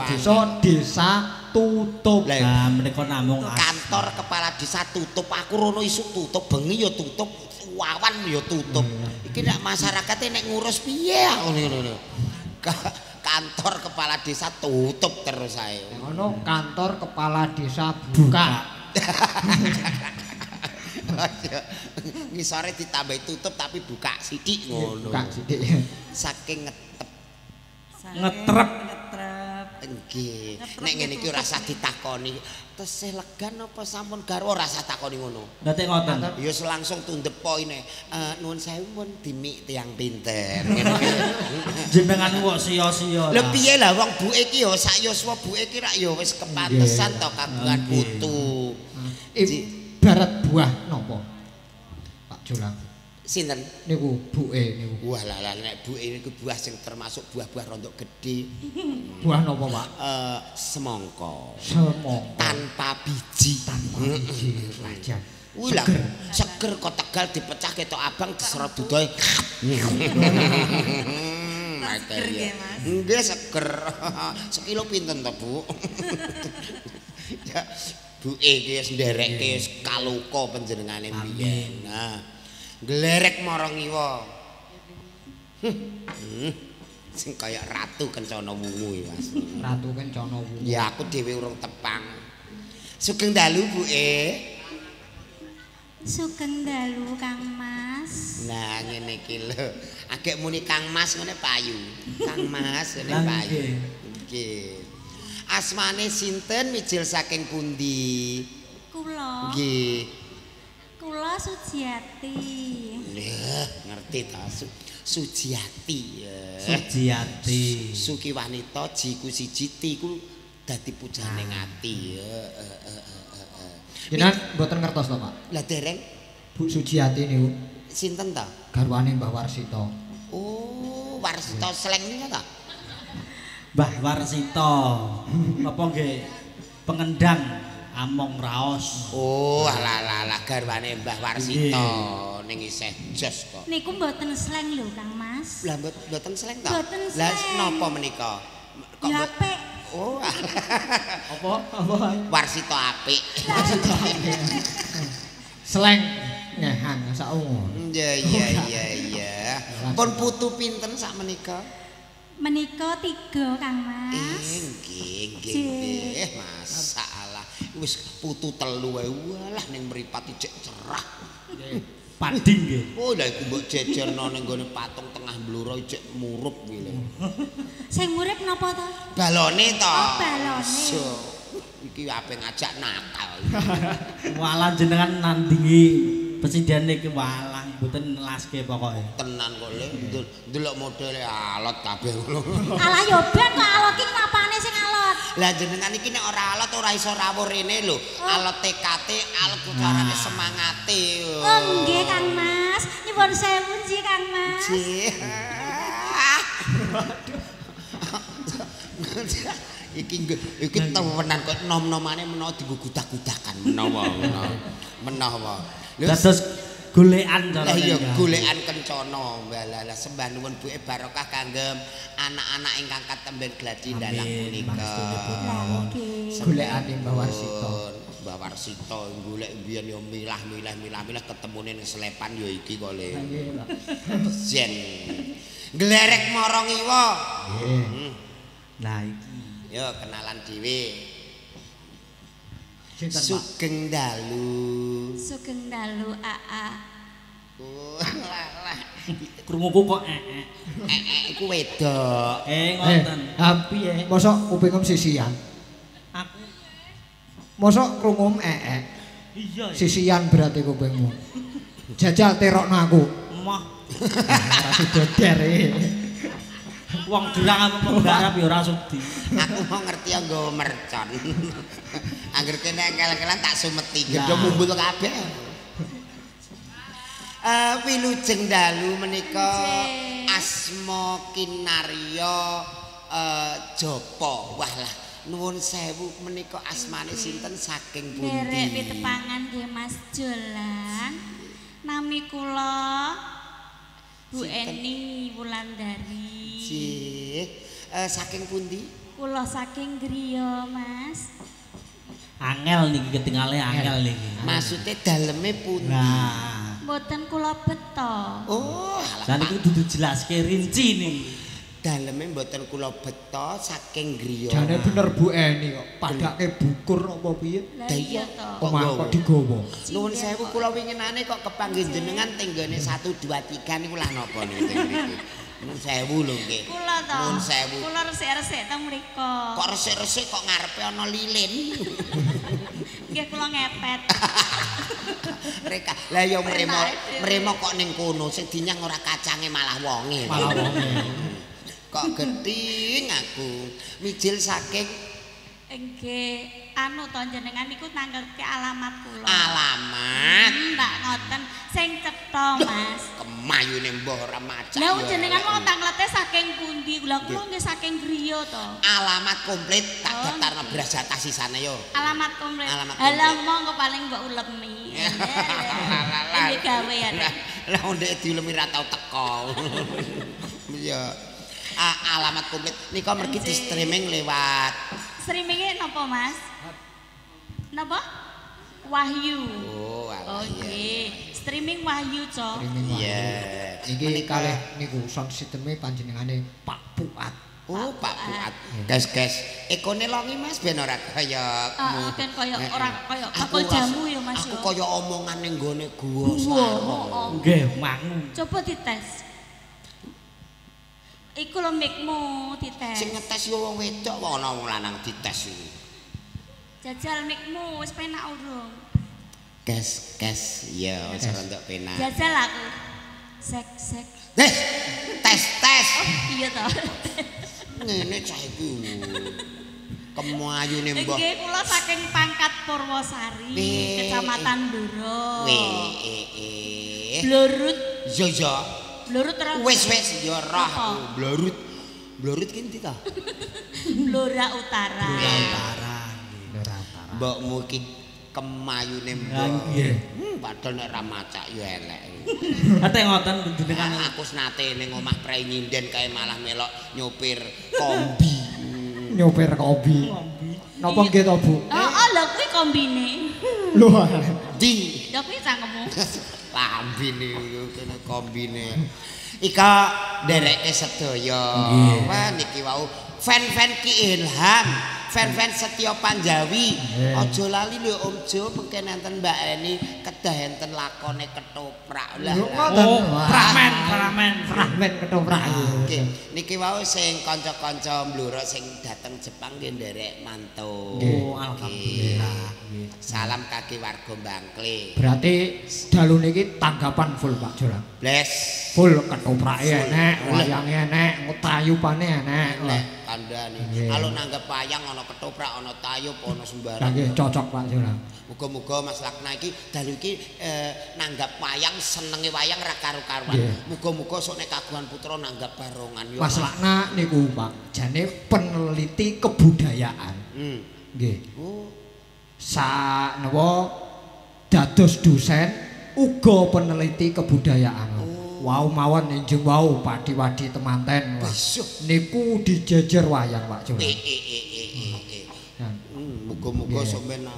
Speaker 1: desa tutup.
Speaker 2: Lah menika namung
Speaker 4: kantor kepala desa tutup. Aku rono isuk tutup, bengi ya tutup, wawan ya tutup. Iki nek masyarakate nek ngurus piye ngono. Kantor kepala desa tutup terus ae.
Speaker 1: Ono kantor kepala desa buka.
Speaker 4: Ngisore ditambahi tutup tapi buka sithik ngono.
Speaker 1: Buka sithik.
Speaker 4: Saking
Speaker 2: ngetrep.
Speaker 4: Nggih. Nek ngene iki ora usah ditakoni. Tesih legan apa sampun garwa ora usah takoni ngono.
Speaker 2: Dadi ngoten.
Speaker 4: Ya langsung tundep poine. Nuwun sewu pun dimik tiyang pinter.
Speaker 2: Jenengan kok sia-sia.
Speaker 4: Lha piye lah wong buke iki ya sak yuswa buke iki rak ya wis kepantesan to kagungan putu.
Speaker 1: Ibarat buah napa? Pak Jolang.
Speaker 4: Sinten?
Speaker 1: Niku buke niku.
Speaker 4: Wah lah nek buke niku buah sing termasuk buah-buah rondok gedhe.
Speaker 1: Buah napa, Pak?
Speaker 4: Semangka.
Speaker 1: Semangka.
Speaker 4: Tanpa biji.
Speaker 1: Wajar.
Speaker 4: Wih lah, seger kok Tegal dipecah ketok abang diserot dudoy.
Speaker 5: Seger nggih, Mas.
Speaker 4: Nggih seger. Sekilo pinten to, Bu? Ya, buke iki wis nderekke wis kaluka panjenengane mbiyen. Nah, glerek marang iwa. Sing kaya ratu kencana wungu ya, Mas.
Speaker 1: Ratu kencana wungu.
Speaker 4: Ya aku dhewe urung tepang. Sugeng dalu, Buke.
Speaker 3: Sugeng dalu Kang Mas.
Speaker 4: Nah ngene iki lho. Agek muni Kang Mas ngene payu. Kang Mas ngene payu. Nggih. Asmane sinten mijil saking pundi?
Speaker 3: Kula.
Speaker 4: Nggih.
Speaker 3: Kula Sujiati.
Speaker 4: Lha ngerti ta Sujiati.
Speaker 2: Sujiati.
Speaker 4: Suki wanita jiku siji tiku dadi pujane ngati.
Speaker 1: Jenengan mboten ngertos to, Pak?
Speaker 4: Lah dereng
Speaker 1: Bu Sujiati niku
Speaker 4: sinten ta?
Speaker 1: garwane Mbah Warsito.
Speaker 4: Oh, Warsito Sleng niku ta?
Speaker 2: Mbah Warsito. Apa nggih pengendang among raos.
Speaker 4: Oh, alah garwane Mbah Warsito ning isih jos kok.
Speaker 3: Niku mboten sleng lho Kang Mas.
Speaker 4: Lah mboten Sleng ta?
Speaker 3: Mboten
Speaker 4: Lah
Speaker 3: sleng.
Speaker 4: napa menika?
Speaker 3: Ya apik.
Speaker 4: Oh,
Speaker 1: Apa?
Speaker 4: Warsito apik.
Speaker 1: Sleng ngehan saungu.
Speaker 4: Iya. Pun putu pinten sak menika?
Speaker 3: Menika 3 Kang Mas.
Speaker 4: Nggih. Masalah. Wis putu telu wae. Walah ning mripat ijek cerah.
Speaker 2: Padi nggih.
Speaker 4: Oh, lha iku mbok jejerno ning gone patung tengah bluro ijek murup kuwi lho.
Speaker 3: Sing murid napa to?
Speaker 4: Balone to.
Speaker 3: Oh, balone.
Speaker 4: So, iki ape ngajak nakal.
Speaker 2: Walah jenengan nandingi presiden iki walah mboten nelaske pokoke.
Speaker 4: Tenan kok le ndelok modele alot kabeh ngono.
Speaker 3: Alah yo ben kok alot iki napane sing alot?
Speaker 4: Lah jenengan iki nek ora alot ora iso rawuh rene lho. Alot tekate, alot carane semangate.
Speaker 3: Oh nggih Kang Mas, nyuwun sewu nggih Kang Mas.
Speaker 4: Iki temenan kok nom-nomane menawa digugudak-gudakan menawa.
Speaker 2: Dados golekan cara.
Speaker 4: Lah iya golekan kencana. Walah sembah nuwun buke barokah kangge anak-anak ingkang katemben gladi dalang punika.
Speaker 1: Golekane Mbah Warsito.
Speaker 4: Mbah Warsito golek biyen yo milah ketemune ning Slepan yo iki kok le. Jen. Glerek marang iwa.
Speaker 1: Nggih.
Speaker 2: Lah iki.
Speaker 4: Yo kenalan dhewe.
Speaker 1: Sinten, Pak?
Speaker 4: Sugeng dalu.
Speaker 3: Sugeng dalu AA.
Speaker 4: Lah.
Speaker 2: Krunguku kok
Speaker 4: Iku wedok.
Speaker 2: ngoten.
Speaker 1: Piye? Mosok kupingem sisian.
Speaker 2: Aku
Speaker 1: Mosok krungum
Speaker 2: iya.
Speaker 1: sisian berarti kupingmu. Jajal terokno aku.
Speaker 2: Mah
Speaker 1: Ora sudoder e.
Speaker 2: wong derang menggarap ya ora sudi.
Speaker 4: Aku mau ngerti nggawa mercon. Angger kene engkel-engkelan tak sumeti gedhe mumbul kabeh. Wilujeng dalu menika asma kinarya Japa. Wah lah nuwun sewu menika asmane sinten saking pundi?
Speaker 3: Derek pitepangan nggih Mas Jolang. Nami kula Bu Eni Wulandari.
Speaker 4: Saking pundi?
Speaker 3: Kula saking griya, Mas.
Speaker 2: Angel niki ketingale angel niki.
Speaker 4: Maksude daleme pundi?
Speaker 2: Nah,
Speaker 3: Mboten kula beto.
Speaker 4: Oh,
Speaker 2: lah niku dudu jelaske rinci niki.
Speaker 4: daleme mboten kula beto saking griya.
Speaker 1: Jane bener Bu Eni kok padake bukur apa piye?
Speaker 3: Lah iya to.
Speaker 1: Omah kok digawa.
Speaker 4: Nuwun sewu kula winginane kok kepanggih jenengan tenggone 1 2 3 niku lah napa niku teng mriki. Nuwun sewu lho nggih.
Speaker 3: Kula to.
Speaker 4: Nuwun sewu.
Speaker 3: Kula resik-resik teng mriko.
Speaker 4: Kok resik-resik kok ngarepe ana lilin.
Speaker 3: Nggih kula ngepet.
Speaker 4: Reka. Lah ya mremo kok ning kono sing dinyang ora kacange malah wonge.
Speaker 1: Malah wonge.
Speaker 4: Kok gething aku. Mijil saking
Speaker 3: Nggih, anu to jenengan niku nanggerke alamat kula.
Speaker 4: alamat.
Speaker 3: Ndak ngoten sing cetha, Mas.
Speaker 4: Kemayune mbah ora macak.
Speaker 3: Lah jenengan mau tanglete saking pundi? Lah kula nggih saking griya to.
Speaker 4: Alamat komplit tak daftarno beras jatah sisane yo.
Speaker 3: Alamat komplit.
Speaker 4: Alamat komplit.
Speaker 3: Halah monggo paling mbok ulemi. Ini gawean.
Speaker 4: Lah ndek diulemi ra tau teko. Iya. Alamat komplit nika mergi di streaming lewat
Speaker 3: Streamingnya napa, Mas? Napa? Wahyu.
Speaker 4: Oh,
Speaker 3: Oh nggih. Streaming Wahyu, Cok.
Speaker 4: iya.
Speaker 1: Niki kalih niku sound systeme panjenengane Pak Puat.
Speaker 4: Oh, Pak Fuad. Guys, ekone longi Mas ben ora kaya
Speaker 3: Ben kaya ora kaya bakul jamu ya, Mas
Speaker 4: Aku
Speaker 3: ya.
Speaker 4: kaya omongan ning gone guwa sarong.
Speaker 2: Nggih, mangu.
Speaker 3: Coba dites. Iku lho mikmu dites.
Speaker 4: Sing ngetes yo wong wedok kok ana wong lanang dites iki.
Speaker 3: Jajal mikmu wis penak urung.
Speaker 4: Gas, ya wis rondok penak.
Speaker 3: Jajal aku. Sek.
Speaker 4: Tes.
Speaker 3: Iya to.
Speaker 4: Ngene cah iku. Kemayune mbah.
Speaker 3: Nggih kula saking Pangkat Purwosari, Kecamatan Ndoro. Blorut.
Speaker 4: Yo.
Speaker 3: Blorut ora.
Speaker 4: Wis yo roh aku. Blorut ki ndi ta?
Speaker 3: Blora Utara.
Speaker 4: Mbokmu ki kemayune mbok.
Speaker 2: Nggih.
Speaker 4: Padahal nek ra macak yo elek.
Speaker 2: Ate ngoten jenengan
Speaker 4: Aku nate ning omah prei nyinden kae malah melok nyopir kombi.
Speaker 1: Nyopir kombi. Napa nggih to, Bu?
Speaker 3: Oh, lho kuwi kombine.
Speaker 1: Lho.
Speaker 4: Di
Speaker 3: Lho kuwi cangkemmu.
Speaker 4: lambine kene kombine. Ika dereke sedaya. Wah niki wau fan-fan Ki Ilham, fan-fan Setyo Panjawi. Aja lali lho Om Jo mengke nenten Mbak Eni kedah enten lakone ketoprak. Lah.
Speaker 1: Fragmen ketoprak.
Speaker 4: Nggih. Niki wau sing kanca-kanca mbluruk sing dateng Jepang nggih nderek mantu.
Speaker 1: Oh, alhamdulillah.
Speaker 4: Salam kaki warga Bangkle.
Speaker 1: Berarti dalu niki tanggapan full Pak Jolang.
Speaker 4: Bles.
Speaker 1: Full ketoprake enek, wayange enek, tayupane enek.
Speaker 4: Nek kandhane. Kalau nanggep wayang ana ketoprak, ana tayup, ana sembarang.
Speaker 1: Nggih cocok Pak Jolang.
Speaker 4: Muga-muga Mas Lakna iki dalu iki nanggap wayang senenge wayang ra karo-karuan. Muga-muga sok nek kagungan putra nanggap barongan yo.
Speaker 1: Mas Lakna niku Pak, jane peneliti kebudayaan. Nggih. Napa dados dosen uga peneliti kebudayaan. Wau mawon enjing wau padi-padi temanten. Niku dijejer wayang Pak Jolang.
Speaker 4: Muga-muga sok ben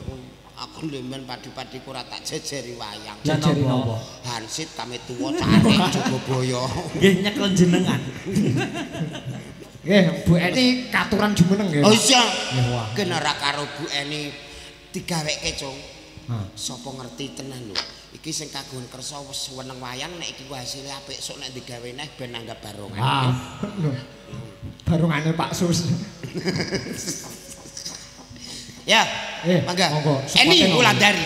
Speaker 4: aku lemben padi-padi ora tak jejeri wayang.
Speaker 1: Jejeri napa?
Speaker 4: Hansit kami tuwa cane Jogobaya.
Speaker 2: Nggih nyekel jenengan.
Speaker 1: Nggih, Bu Eni katuran jumeneng nggih.
Speaker 4: Oh iya.
Speaker 1: Nggih wah.
Speaker 4: Genara karo Bu Eni digaweke, Cung. Sapa ngerti tenan lho. Iki sing kagungan kersa wis weneng wayang nek iki hasilé apik sok nek digawe neh ben nanggap barongan.
Speaker 1: Barongane Pak Sus.
Speaker 4: Ya, mangga. Eni Wulandari.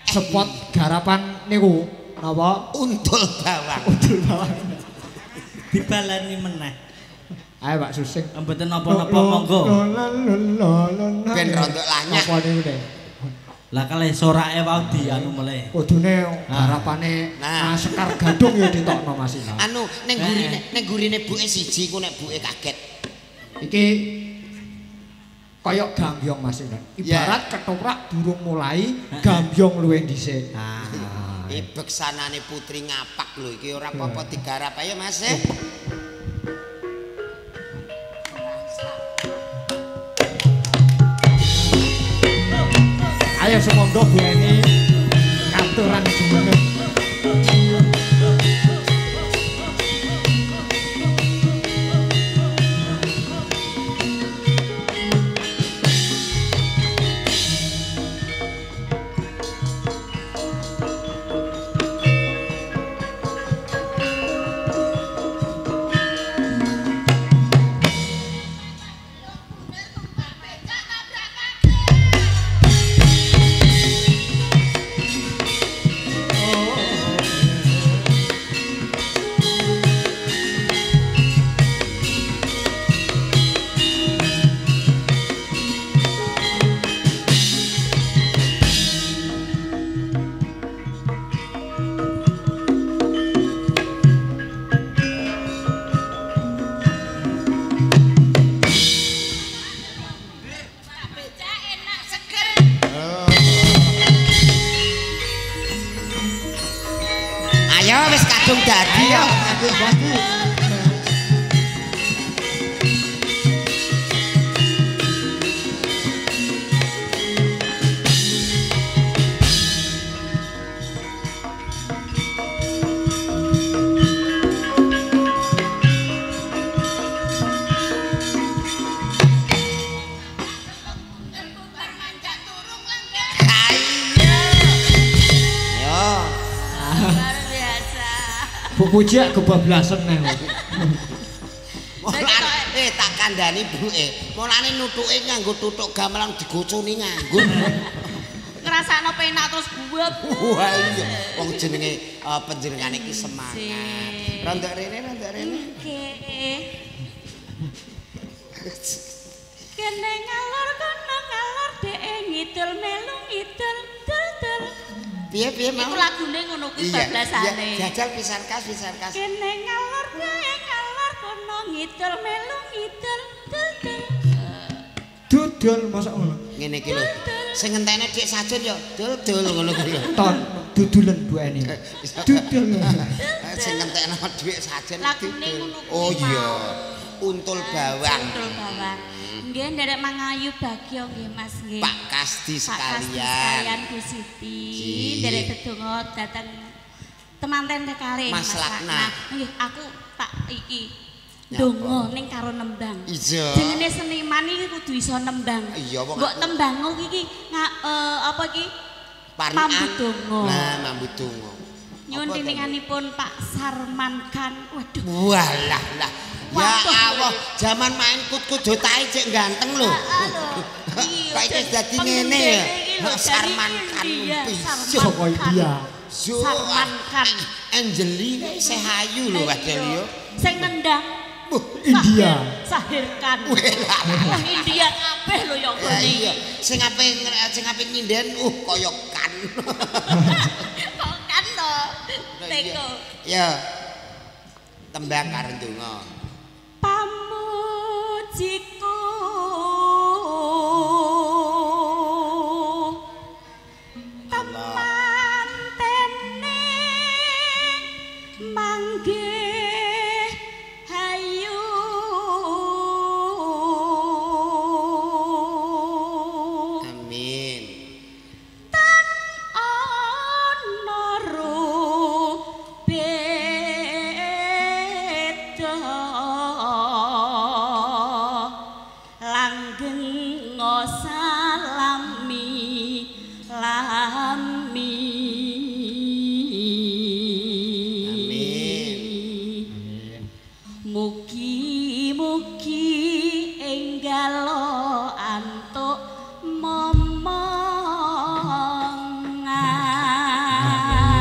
Speaker 1: Spot garapan niku napa?
Speaker 4: Untul bawang.
Speaker 1: Untul bawang.
Speaker 2: Dibalani meneh.
Speaker 1: Ayo Pak Susing.
Speaker 2: Mboten napa-napa monggo.
Speaker 4: Ben rontok lanyah.
Speaker 1: Apa niku teh?
Speaker 2: Lah kalih sorake wau dianu meleh.
Speaker 1: Kudune garapane Sekar Gadung ya ditokno Mas.
Speaker 4: Anu ning gurine buke siji ku nek buke kaget.
Speaker 1: Iki kaya gambyong Mas. Ibarat ketoprak durung mulai, gambyong luwih dhisik.
Speaker 4: Beksanane putri ngapak lho iki ora apa-apa digarap ayo Mas.
Speaker 1: Ayo semoga Bu Eni katuran jumeneng.
Speaker 4: Dadi ya.
Speaker 1: Pujak kebablasan neh.
Speaker 4: Tak kandhani buke. Mulane nutuke nganggo tutuk gamelan digoconi nganggur.
Speaker 3: Ngrasakno penak terus buab.
Speaker 4: Wah iya. Wong jenenge panjenengan iki semangat. Rondok rene.
Speaker 3: Nggih. Kene ngalor kono ngalor dhek ngidul melu ngidul dul.
Speaker 4: Piye mau?
Speaker 3: Iku lagune ngono kuwi bablasane.
Speaker 4: Jajal pisar kas.
Speaker 3: Kene ngalor kono ngidul melu ngidul dul.
Speaker 1: Dudul mosok ngono.
Speaker 4: Ngene iki lho. Sing ngenteni dik sajen ya dul ngono kuwi lho.
Speaker 1: Ton dudulen Bu Eni. Dudul.
Speaker 4: Sing ngentekno dhuwit sajen.
Speaker 3: Lagune ngono kuwi.
Speaker 4: Oh iya. Untul bawang.
Speaker 3: Nggih nderek mangayu bagya nggih Mas nggih.
Speaker 4: Pak Kasdi sekalian.
Speaker 3: Bu Siti. Nderek dedonga dhateng temanten kalih
Speaker 4: Mas Lakna.
Speaker 3: Nggih aku tak iki Ndonga ning karo nembang.
Speaker 4: Iya.
Speaker 3: Jenenge seniman iki kudu iso nembang.
Speaker 4: Iya,
Speaker 3: mbok tembang iki apa iki? Pambudonga.
Speaker 4: Nah, pambudonga.
Speaker 3: Nyuwun tininganipun Pak Sarman Khan. Waduh.
Speaker 4: Walah lah. Ya Allah, zaman main kudu tae cek ganteng lho. Kok iki dadi ngene ya. Sarman Khan
Speaker 1: saka India.
Speaker 3: Sarman Khan.
Speaker 4: Anjeli kae isih ayu lho padahal yo.
Speaker 3: Sing nendang
Speaker 1: India.
Speaker 3: Sahir Khan. Wah India kabeh lho ya ngene.
Speaker 4: Iya, sing ape nyinden kaya kan.
Speaker 3: Kok kan to? Teko.
Speaker 4: Ya. Tembang karo ndonga.
Speaker 3: Pamujiku temantene manggih hayu
Speaker 4: amin
Speaker 3: tan ana beda langgeng ngosalami lami
Speaker 4: amin
Speaker 3: mugi-mugi enggalo antuk momongan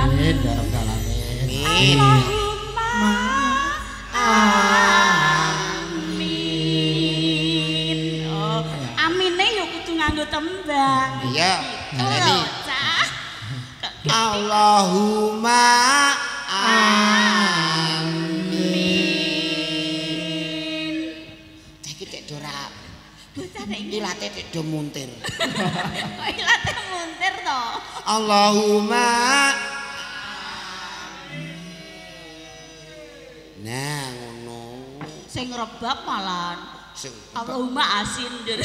Speaker 1: Amin ya rabbal alamin.
Speaker 3: Allahumma amin. Oh, amine yo kudu nganggo tembang.
Speaker 4: iya
Speaker 3: Lho, Cah.
Speaker 4: Allahumma
Speaker 3: Amin.
Speaker 4: iki tek dora
Speaker 3: Bocah nek iki
Speaker 4: ilate tek do muntir
Speaker 3: kok ilate muntir to.
Speaker 4: Allahumma nah ngono
Speaker 3: Sing rebab malan.
Speaker 4: sing
Speaker 3: Allahumma asin der.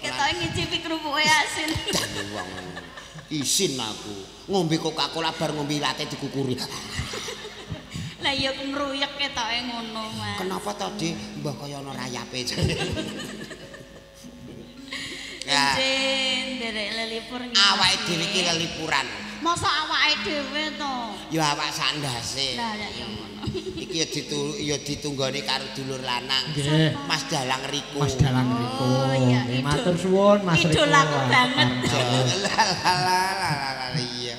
Speaker 3: Ketoke ngicipi kerupuke asin.
Speaker 4: wong isin aku ngombe Coca-Cola bar ngombe ilate dikukuri.
Speaker 3: Lah ya ngruyek ketoke ngono, Mas.
Speaker 4: Kenapa tadi mbah kaya ana rayape? Ya,
Speaker 3: Jen, derek lelipur ngene.
Speaker 4: awake dhewe iki lelipuran.
Speaker 3: Masa awake dhewe to?
Speaker 4: Ya awak sandase.
Speaker 3: Lah ya ngono.
Speaker 4: Iki ya ditunggoni karo dulur lanang.
Speaker 1: Nggih.
Speaker 4: Mas Dalang Riko.
Speaker 1: Mas Dalang Riko.
Speaker 3: Oh, iya,
Speaker 1: Nggih,
Speaker 3: itu.
Speaker 1: matur suwun Mas Riko.
Speaker 3: Idolaku banget.
Speaker 4: Iya.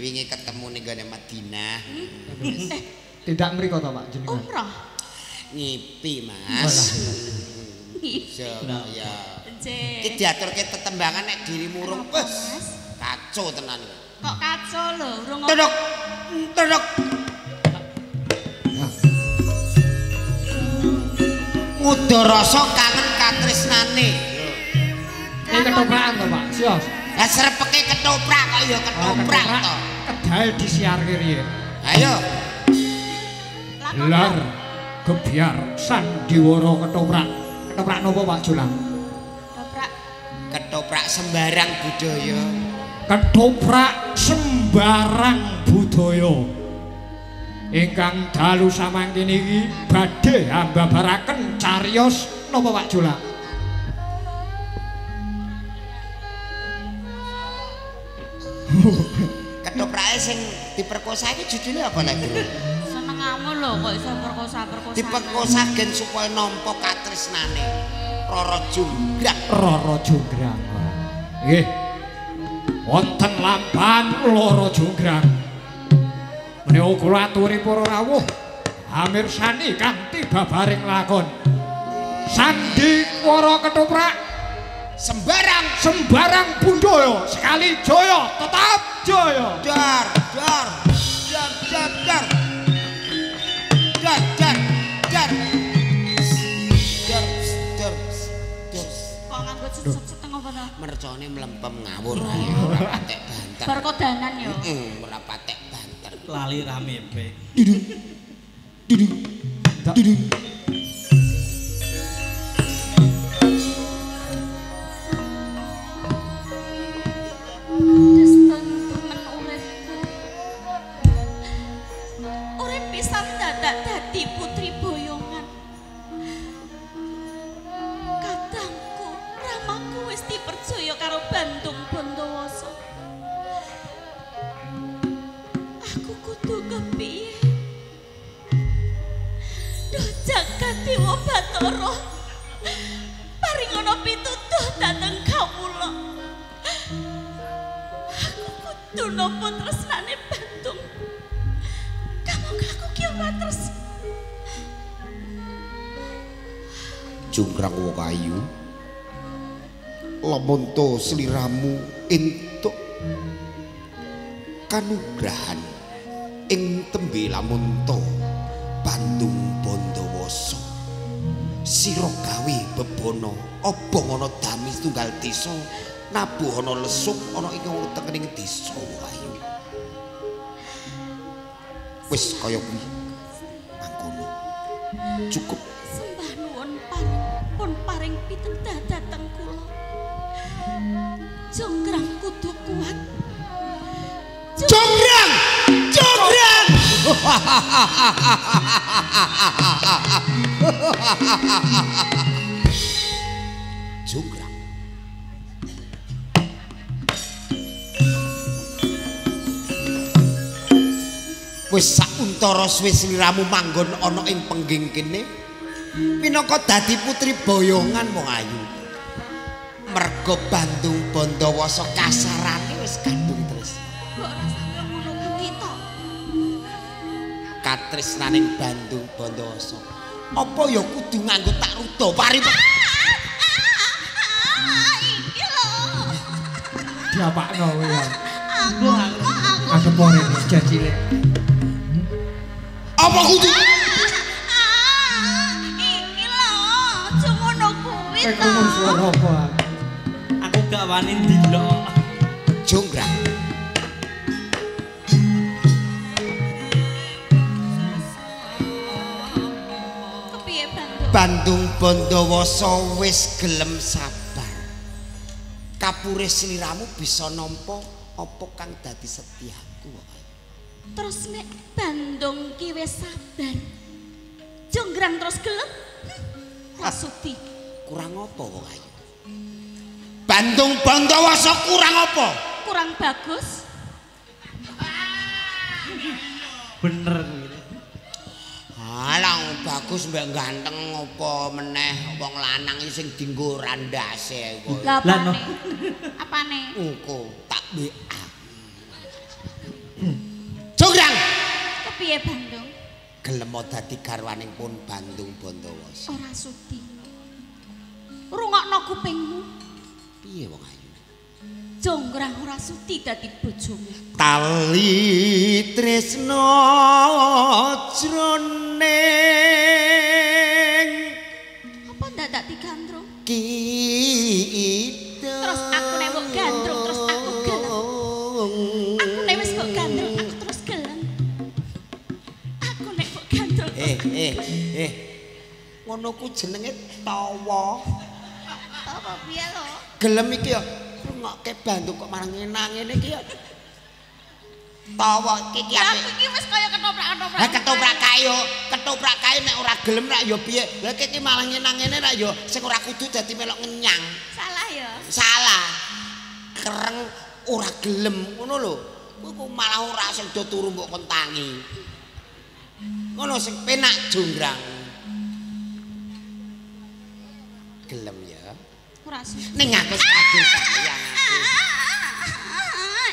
Speaker 4: Wingi ketemu ning gone Madinah.
Speaker 1: Tidak mriko to Pak jenengan.
Speaker 3: Umrah.
Speaker 4: Ngipi, Mas. So, ya. Iki
Speaker 3: Jen.
Speaker 4: diaturke tetembangan nek dirimu urung
Speaker 3: Kenapa,
Speaker 4: wes.
Speaker 3: Mas?
Speaker 4: Kacau tenan.
Speaker 3: Kok kacau lho, urung
Speaker 4: Tedok. Tedok. Ngudo rasa kangen katresnane.
Speaker 1: Ini ketoprakan to Pak. Sios.
Speaker 4: Lah srepeke ketoprak kok ya ketoprak to.
Speaker 1: Kedal disiarke riyen.
Speaker 4: Ayo.
Speaker 1: Lar gebyar sandiwara ketoprak. Ketoprak napa Pak Jolang?
Speaker 3: Ketoprak.
Speaker 4: Ketoprak sembarang budaya.
Speaker 1: Ketoprak sembarang budaya. Ingkang dalu samangkin iki badhe ambabaraken cariyos napa Pak Jolang?
Speaker 4: Ketoprake sing diperkosa iki judule apa lagi?
Speaker 3: Senengamu lho kok iso perkosa-perkosa.
Speaker 4: Diperkosa gen supaya nampa katresnane. Rara Jonggrang.
Speaker 1: Rara Jonggrang. Nggih. Wonten lampan Rara Jonggrang. Menika kula aturi para rawuh amirsani kanthi babaring lakon. Sandiwara ketoprak sembarang budaya sekali jaya tetap jaya.
Speaker 4: Dar.
Speaker 3: Kok nganggo seteng apa to?
Speaker 4: Mercone mlempem ngawur ae ora patek banter.
Speaker 3: Berkodanan yo.
Speaker 4: Ora patek banter.
Speaker 2: lali ramempe.
Speaker 3: Wis temen uripku. Urip pisan dadak dadi putri boyongan. Kadangku, ramaku wis dipercaya karo Bandung Bandawasa. Aku kudu kepiye? Duh jagat Dewa Bathara. Paringono pitutuh dhateng kawula. Aku kudu nampa tresnane Bandung. Aku ki wates.
Speaker 4: Jungkrang Wokayu. Lamun to sliramu entuk kanugrahan ing tembe lamun to Bandung Bandawasa. Sira gawe bebono apa ana dami tunggal desa nabuh ana lesuk ana ing tekening desa Wokayu. Wis kaya kuwi mangkono cukup.
Speaker 3: Sembah nuwun pun paring pitedah dhateng kula. Jonggrang kudu kuat.
Speaker 4: Jonggrang! Jonggrang! Jonggrang. Wis sauntara suwe sliramu manggon ana ing pengging kene minangka dadi putri boyongan wong ayu. Merga Bandung Bandawasa kasarane wis kandung tresna.
Speaker 3: Kok rasane ngono kuwi to?
Speaker 4: Katresnaning Bandung Bandawasa. Apa ya kudu nganggo tak ruda pari.
Speaker 3: Iki lho.
Speaker 1: Diapakno kowe ya.
Speaker 3: Aku
Speaker 1: pore jajile.
Speaker 4: Apa kudu?
Speaker 3: Iki lho, aja ngono kuwi to.
Speaker 1: Kowe suara apa?
Speaker 2: Aku gak wani ndelok.
Speaker 4: Jonggrang.
Speaker 3: Kepiye Bandung?
Speaker 4: Bandung Bandawasa wis gelem sabar. Kapure sliramu bisa nampa apa kang dadi setiaku.
Speaker 3: Terus nek Bandung ki wis sabar. Jonggrang terus gelem. Rasuti.
Speaker 4: Kurang apa wong ayu? Bandung Bandawasa kurang apa?
Speaker 3: Kurang bagus.
Speaker 2: Bener kuwi.
Speaker 4: Alang bagus mbek ganteng apa meneh wong lanang sing dienggo randase kowe.
Speaker 3: Lah
Speaker 2: Lah, no.
Speaker 3: apane?
Speaker 4: Engko tak WA. Jonggrang.
Speaker 3: Kepiye Bandung?
Speaker 4: Gelem dadi garwaning pun Bandung Bandawasa.
Speaker 3: Ora sudi. Rungokno kupingmu.
Speaker 4: Piye wong ayu?
Speaker 3: Jonggrang ora sudi dadi bojomu.
Speaker 4: Tali tresna jroning
Speaker 3: Apa dadak digandrung?
Speaker 4: kita.
Speaker 3: Terus aku nek mbok gandrung terus aku gelem. Aku nek wis mbok gandrung aku terus gelem. Aku nek mbok gandrung.
Speaker 4: Ngono ku jenenge tawa.
Speaker 3: Apa piye lho?
Speaker 4: Gelem iki ya rungokke Bandung kok marang ngenang ngene iki ya. Tawa iki
Speaker 3: Lah
Speaker 4: apik.
Speaker 3: aku iki wis kaya ketoprak-ketoprak.
Speaker 4: Ha ketoprak kae nek ora gelem nek ya piye? Lah iki malah ngenang ngene nek ya sing ora kudu dadi melok ngenyang.
Speaker 3: Salah ya.
Speaker 4: Salah. Kereng ora gelem ngono lho. Kowe malah ora sing do turu mbok kentangi. Ngono sing penak Jonggrang. Gelem ya.
Speaker 3: Ora sudi.
Speaker 4: Ning aku kadung sayang aku.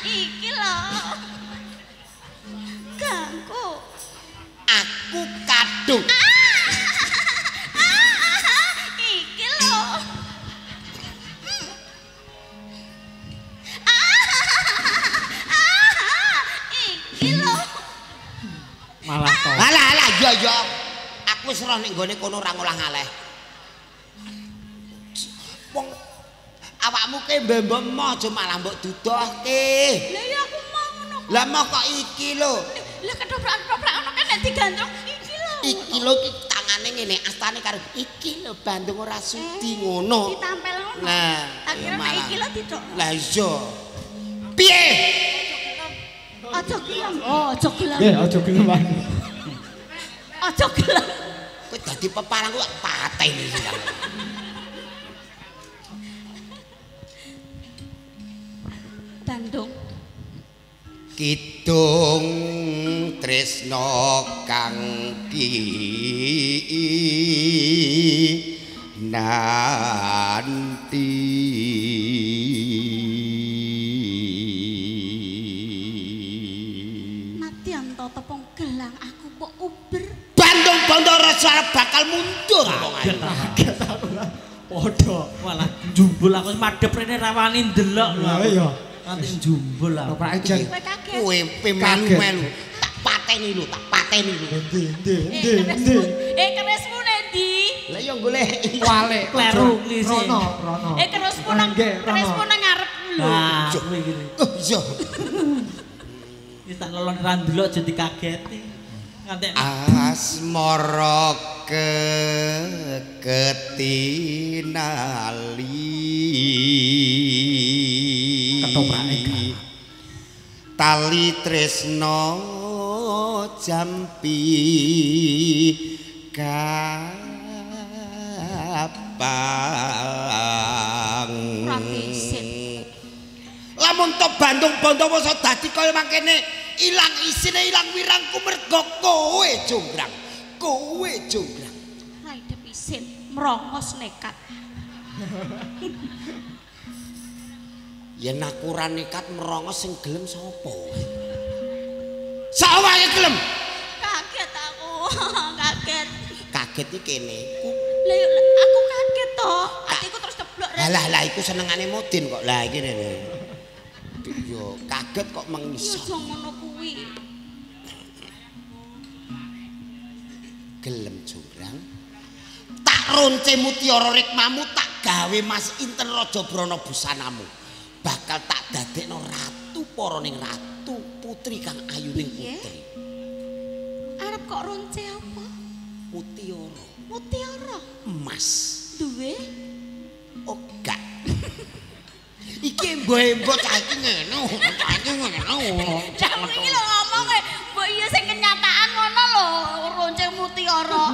Speaker 3: Iki lho. Ganggu.
Speaker 4: Aku kadung.
Speaker 3: Iki lho. Iki lho.
Speaker 1: Malah to.
Speaker 4: Alah ya. Aku wis roh ning gone kono ora ngolah ngaleh. Wong awakmu ke mbembem aja malah mbok dudohke.
Speaker 3: Lah ya aku mau ngono.
Speaker 4: Lah mau kok iki lho.
Speaker 3: Lah ketoprak-ketoprak ono kan nek digandrung iki lho.
Speaker 4: Iki lho iki tangane ngene astane karo iki lho Bandung ora sudi ngono.
Speaker 3: Ditampel ngono.
Speaker 4: Nah,
Speaker 3: akhirnya nek iki lho dicok.
Speaker 4: Lah iya. Piye?
Speaker 3: Aja gelem. Oh, aja gelem.
Speaker 1: Aja gelem.
Speaker 3: Aja gelem.
Speaker 4: Kowe dadi pepalang kok pateni sih.
Speaker 3: Bandung.
Speaker 4: Kidung tresna kang nanti
Speaker 3: Natyanto tepung gelang aku kok uber.
Speaker 4: Bandung Bandara Sarap bakal mundur
Speaker 1: Kaget aku lah. Padha.
Speaker 2: Walah jumbul aku madhep rene rawani ndelok lho.
Speaker 1: Lah iya.
Speaker 2: Nanti jumbul aku.
Speaker 1: Ora jan.
Speaker 3: Kowe kaget.
Speaker 4: kowe melu-melu tak pateni lho
Speaker 1: Ndi.
Speaker 3: Keresmu nendi?
Speaker 4: lah yo golek
Speaker 1: Wale
Speaker 2: Kleru ngisi.
Speaker 1: Rono.
Speaker 3: Keresmu nang ngarep lho.
Speaker 2: Nah, kuwi iki.
Speaker 4: oh iya
Speaker 2: Wis tak lelon ra ndelok jadi kageti. Ngantek
Speaker 4: asmara ketinali
Speaker 1: Ketoprake
Speaker 4: tali tresna jampi kapang
Speaker 3: Prabisin.
Speaker 4: lamun to Bandung Bondowoso dadi kaya mangkene ilang isine ilang wirangku mergo kowe jonggrang
Speaker 3: Rai depisin merongos nekat.
Speaker 4: yen aku ora nekat merongos sing gelem sapa sawae gelem
Speaker 3: Kaget aku.
Speaker 4: kaget iki kene
Speaker 3: Lah aku kaget to. Atiku terus ceblok.
Speaker 4: lah iku senengane Modin kok lah iki rene yo kaget kok mengiso
Speaker 3: Aja ngono kuwi.
Speaker 4: gelem jonggrang tak ronce mutiara rikmamu tak gawe Mas Inten Raja Brana busanamu bakal tak dadekno ratu paraning ratu putri kang ayuning putri
Speaker 3: Arep kok ronce apa? Mutiara.
Speaker 4: Emas
Speaker 3: Duwe
Speaker 4: oh gak iki mbok saiki ngono
Speaker 3: Jam iki lho ngomong mbok iya sing kenyataan ngono lho ronce mutiara.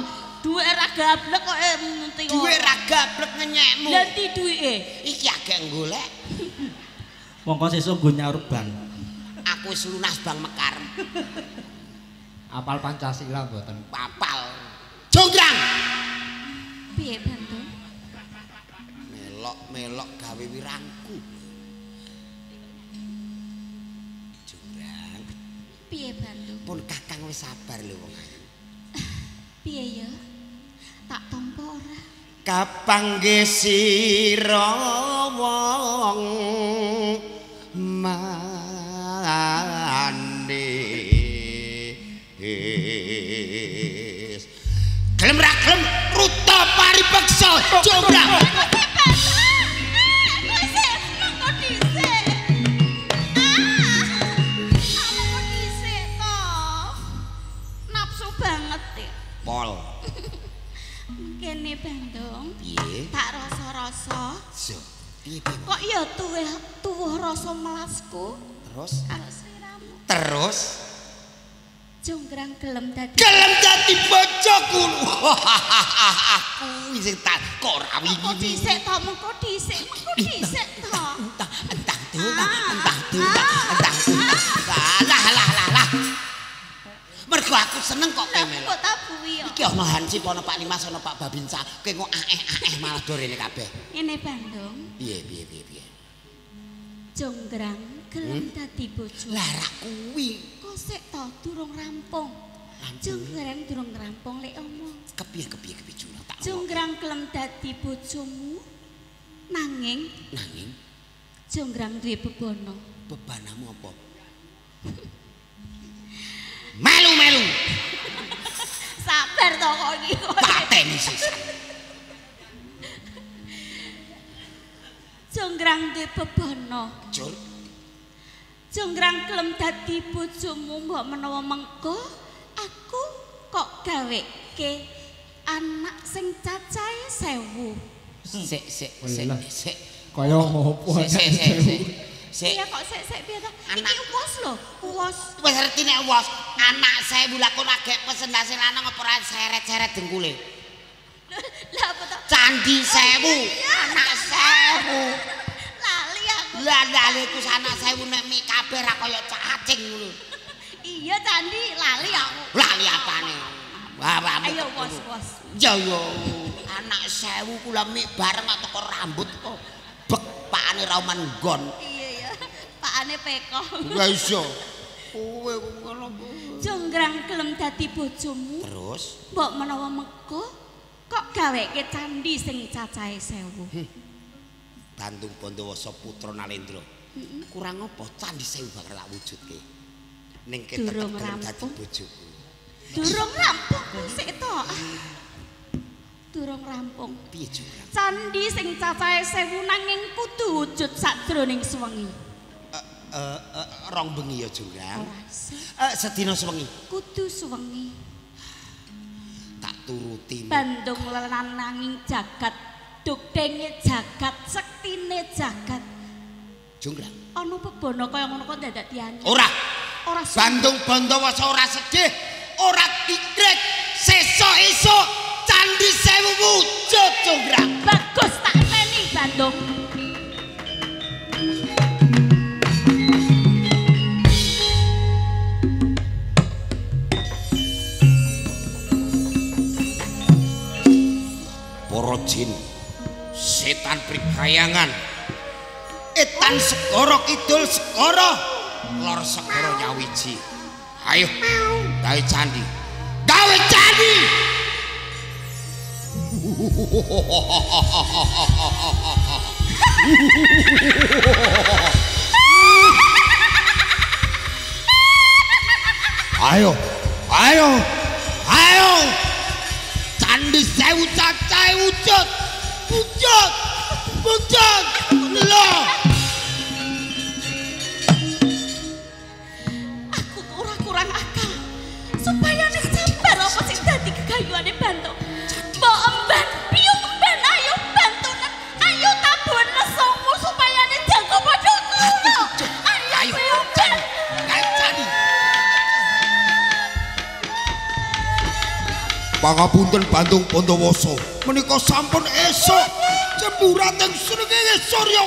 Speaker 3: Duwe ra gablek kok mutiara.
Speaker 4: duwe ra gablek ngenyekmu
Speaker 3: Lah ndi duwike?
Speaker 4: iki agek golek
Speaker 2: mongko sesuk nggo nyaur bang.
Speaker 4: aku wis lunas bang mekar
Speaker 1: Apal Pancasila mboten.
Speaker 4: papal jonggrang
Speaker 3: Piye Bandung?
Speaker 4: melok gawe wirangku jonggrang
Speaker 3: Piye Bandung?
Speaker 4: pun kakang wis sabar lho wong ayu
Speaker 3: Piye ya? Tak tampa ora?
Speaker 4: kapangge sira wong manis gelem ra gelem ruta paripeksa jonggrang pol
Speaker 3: Kene Bandung
Speaker 4: piye
Speaker 3: tak rasa-rasa
Speaker 4: so piye
Speaker 3: kok ya tuwuh rasa melasku
Speaker 4: terus
Speaker 3: karo sliramu
Speaker 4: terus
Speaker 3: jonggrang gelem dadi
Speaker 4: bojoku aku sing tak kok ra
Speaker 3: kok dhisik to mengko dhisik to
Speaker 4: entah lah mergo aku seneng kok kowe melu
Speaker 3: kok tak buwi ya
Speaker 4: iki ana Hansip ana Pak Limas ana Pak Babinsa kowe kok aeh malah do rene kabeh
Speaker 3: ngene Bandung
Speaker 4: piye
Speaker 3: jonggrang gelem dadi bojo
Speaker 4: lah ra kuwi
Speaker 3: kok sik to durung rampung jonggrang durung rampung lek omong
Speaker 4: kepiye curang tak
Speaker 3: jonggrang gelem dadi bojomu nanging jonggrang duwe bebono
Speaker 4: bebanamu apa melu
Speaker 3: sabar to kok iki
Speaker 4: pateni sisan
Speaker 3: jonggrang duwe bebono
Speaker 4: Jur
Speaker 3: jonggrang gelem dadi bojomu mbok menawa mengko aku kok gaweke anak sing cacahe 1000
Speaker 4: sik
Speaker 1: Kaya ngopo?
Speaker 4: sik Sik.
Speaker 3: Iya kok sik piye ta? Iki uwas lho, uwas.
Speaker 4: Wis ngerti nek wos anak 1000 lak kon agek presentasi lanang apa ora seret-seret dengkule.
Speaker 3: Lah apa to?
Speaker 4: Candi 1000, anak 1000.
Speaker 3: Lali aku.
Speaker 4: Lah iku anak 1000 nek mik kabeh ra kaya cacing ngono.
Speaker 3: Iya candi lali aku.
Speaker 4: Lali apane? Wah,
Speaker 3: ayo wos.
Speaker 4: Ya yo, anak 1000 kula mik bareng kok teko rambut kok bek pakane ra oman nggon.
Speaker 3: Iya ya. Pakane peko.
Speaker 4: Lah iso. Kowe ngono.
Speaker 3: Jonggrang gelem dadi bojomu.
Speaker 4: Terus
Speaker 3: mbok menawa mega kok gaweke candi sing cacahe 1000.
Speaker 4: Bandung Bandawasa Putra Nalendra. Kurang apa candi 1000 bakal tak wujudke. Ning ketek dadi bojoku.
Speaker 3: Durung rampung sik to. Durung rampung.
Speaker 4: Piye juga?
Speaker 3: Candi sing cacahe 1000 nanging kudu wujud sakjroning sewengi.
Speaker 4: Rong bengi ya Jurang. Sedina sewengi.
Speaker 3: Kudu sewengi.
Speaker 4: Tak turuti.
Speaker 3: Bandung lananging jagat, dugdenge jagat, sektine jagat.
Speaker 4: Jurang.
Speaker 3: Ana bebono kaya ngono kok dadak dianyar.
Speaker 4: Ora.
Speaker 3: Ora
Speaker 4: Bandung Bandawasa ora sedih, ora tikrek, sesuk esuk candi 1000 wujud Jurang.
Speaker 3: Bagus tak enteni Bandung.
Speaker 4: Para jin, setan prikayangan, etan segara kidul segara, lor segara nyawiji. Ayo, gawe candi. Gawe candi. Ayo. Candi 1000 cacahe wujud. Lho.
Speaker 3: Aku ora kurang akal. Supaya nek sambar apa sing dadi gegayuane Bandung. Mbok emban, piye emban ayo bantunan. Ayo tabuhan lesomu supaya nek jago padha kulo. Ayo emban.
Speaker 4: Candi. Pangapunten Bandung Bandawasa. Menika sampun esuk jemburaning srengenge Surya.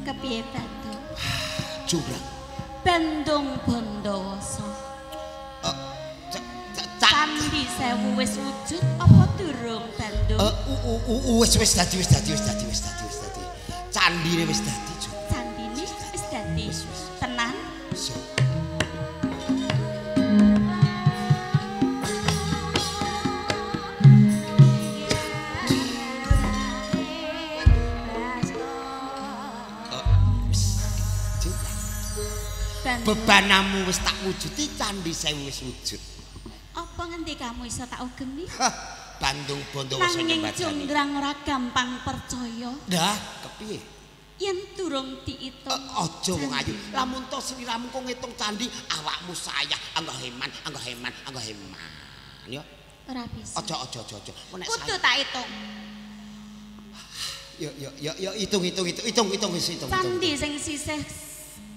Speaker 3: Kepiye Bandung?
Speaker 4: Jurang.
Speaker 3: Bandung Bandawasa. Candi 1000 wis wujud apa durung Bandung?
Speaker 4: Wis dadi. Candine wis dadi, Jur.
Speaker 3: Candine wis dadi. Tenan?
Speaker 4: So. Bebanamu wis tak wujuti, candi 1000 wis wujud.
Speaker 3: Apa ngendi kamu iso tak ugemi?
Speaker 4: Bandung Bandawasa
Speaker 3: Nanging
Speaker 4: nyembadani.
Speaker 3: jonggrang ora gampang percaya.
Speaker 4: Dah, kepiye?
Speaker 3: Yen durung diitung.
Speaker 4: Aja wong ayu. Lamun to sliramu kok ngitung candi, awakmu sayah, anggo heman. Ya.
Speaker 3: Ora bisa.
Speaker 4: Aja. Nek
Speaker 3: Kudu tak itung.
Speaker 4: Ya hitung wis hitung.
Speaker 3: Candi sing sisih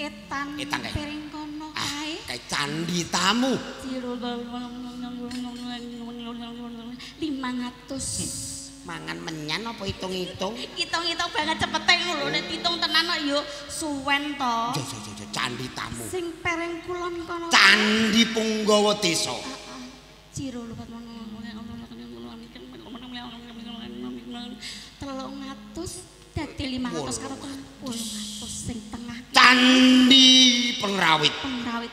Speaker 3: etan
Speaker 4: kae.
Speaker 3: piring kono kae.
Speaker 4: Kae candi tamu.
Speaker 3: 500.
Speaker 4: Mangan menyan apa hitung-hitung?
Speaker 3: Hitung-hitung banget cepete lho nek diitung tenan kok yo suwen to.
Speaker 4: Jo, candi tamu.
Speaker 3: Sing piring kulon kono.
Speaker 4: Candi Punggawa Desa.
Speaker 3: Ciro lupat 300 dadi 500 karo 800 sing tengah.
Speaker 4: Candi Pengrawit. 100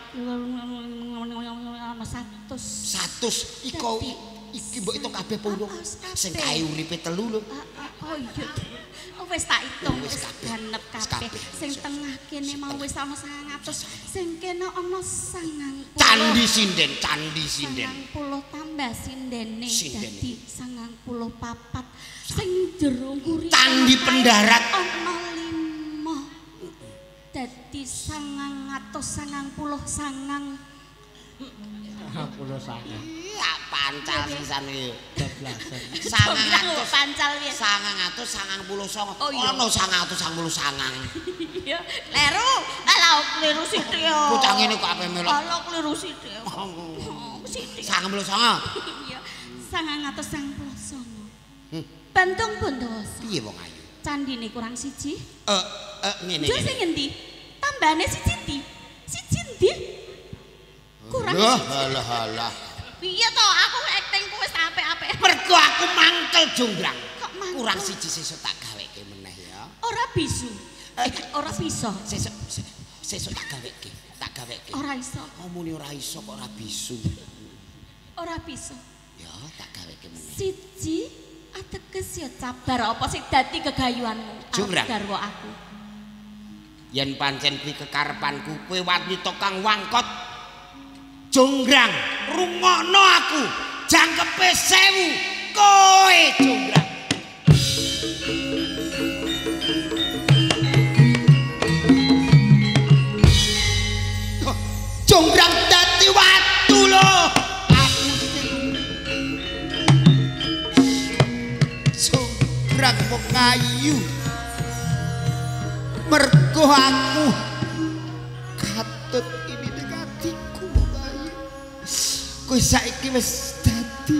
Speaker 4: iki mbok hitung kabeh punggung. Sing kae uripe 3 lho.
Speaker 3: Oh iya. Wis tak hitung wis ganep kabeh.
Speaker 4: kabeh.
Speaker 3: Sing tengah kene mau wis ana 900, sing kene ana 90.
Speaker 4: Candi Sinden.
Speaker 3: 90 tambah sindene dadi 94. Sing jero nguri
Speaker 4: Candi Pendarat.
Speaker 3: ana 5. Dadi dadi 999.
Speaker 4: Iya pancal sisan iki.
Speaker 3: 12. Pancal piye?
Speaker 4: 999.
Speaker 3: Oh iya.
Speaker 4: Ono 999.
Speaker 3: Iya, kleru. Lah kleru sithik yo.
Speaker 4: Bocah ngene kok ape melok.
Speaker 3: Ala kleru sithik. Sithik.
Speaker 4: 99.
Speaker 3: Iya. 999. Bantung Bondowoso.
Speaker 4: Piye wong ayu?
Speaker 3: Candine kurang siji.
Speaker 4: Ngene.
Speaker 3: Yo sing endi? Tambane siji ndi? Siji ndi? Kurang siji.
Speaker 4: Halah.
Speaker 3: Piye to? Aku aktingku wis apik-apik.
Speaker 4: Mergo aku mangkel jonggrang.
Speaker 3: Kok mangkel?
Speaker 4: Kurang siji sesuk tak gaweke meneh ya.
Speaker 3: Ora bisu. Ora bisa.
Speaker 4: Sesuk tak gaweke.
Speaker 3: Ora iso.
Speaker 4: Omune ora iso kok ora bisu.
Speaker 3: Ora bisa.
Speaker 4: Ya, tak gaweke meneh.
Speaker 3: Siji ateges ya cabar apa sing dadi kegayuanmu?
Speaker 4: Jonggrang.
Speaker 3: Garwa aku.
Speaker 4: Yen pancen kuwi kekarepanku, kowe wanita kang wangkot. Jonggrang, rungokno aku. Jangkepe 1000 kowe jonggrang. Jonggrang dadi watu lho. Aku jonggrang kok kayu. Mergo aku katut ini ning atiku bayi. Kowe saiki wis dadi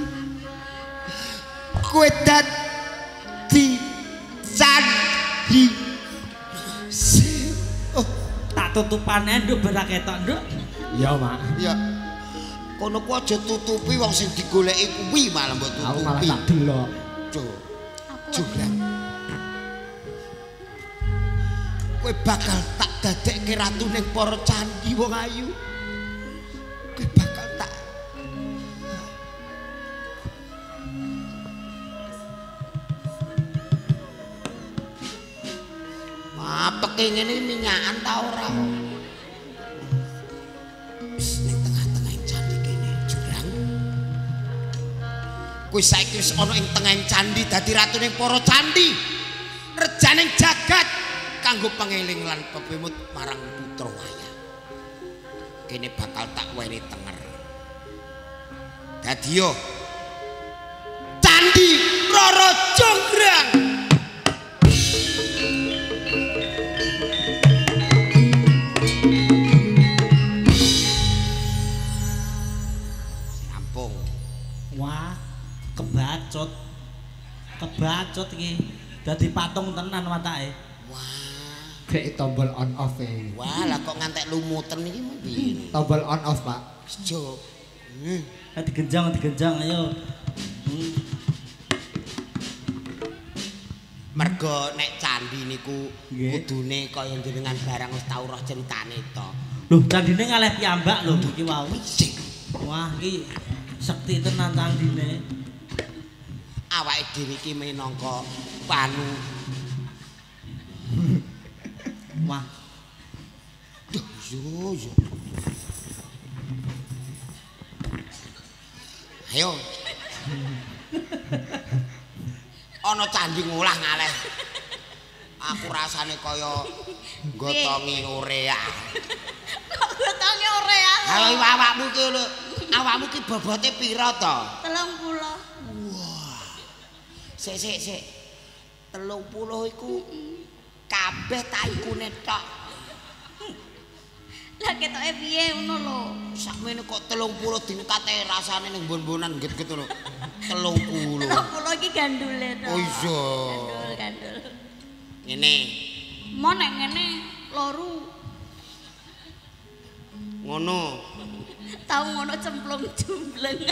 Speaker 4: candi.
Speaker 2: Tak tutupane nduk berak ketok nduk.
Speaker 1: Iya, Mak.
Speaker 4: Ya. Kono ku aja tutupi wong sing digoleki kuwi malah mbok tutupi.
Speaker 1: Aku malah tak delok.
Speaker 4: Joglan. Kowe bakal tak dadekke ratu ning para candi wong ayu. Kowe bakal tak apeke ngene minyakan ta ora? Ning tengah-tengah candi kene, Jurang. Kowe saiki wis ana ing tengah candi dadi ratu ning para candi. Rejaning jagat kanggo pengeling lan pepimut marang putra wayah. Kene bakal tak weni tenger. Dadi yo Candi Roro Jonggrang. Rampung.
Speaker 2: Wah, kebacut iki. Dadi patung tenan watake.
Speaker 4: Wah.
Speaker 1: Kayak tombol on off e.
Speaker 4: Wah, lah kok ngantek lumuten iki piye?
Speaker 1: Tombol on off, Pak.
Speaker 4: Jo.
Speaker 2: Digenjang ayo.
Speaker 4: Mergo nek candi niku kudune kaya jenengan barang wis tau roh ceritane to.
Speaker 2: Loh, candine ngalih piyambak lho iki wau. Wah, iki sekti tenan candine.
Speaker 4: Awake dhewe iki minangka panu.
Speaker 2: Wah.
Speaker 4: Duh, yo. Ayo. Ana candi ngolah ngaleh. Aku rasane kaya nggotongi urea.
Speaker 3: Kok gotonge urea?
Speaker 4: Halo awakmu ki lho. Awakmu ki bobote pira to?
Speaker 3: 30.
Speaker 4: Wah. Sik. 30 iku kabeh taikune tok.
Speaker 3: Lah ketoke piye ngono lho.
Speaker 4: Sakmene kok 30 dinekate rasane ning bon-bonan get-get lho. 30.
Speaker 3: 30 iki gandule to.
Speaker 4: Oh iya.
Speaker 3: Gandul.
Speaker 4: Ngene.
Speaker 3: Mon nek ngene loru.
Speaker 4: Ngono.
Speaker 3: Tau ngono cemplung jumbleng.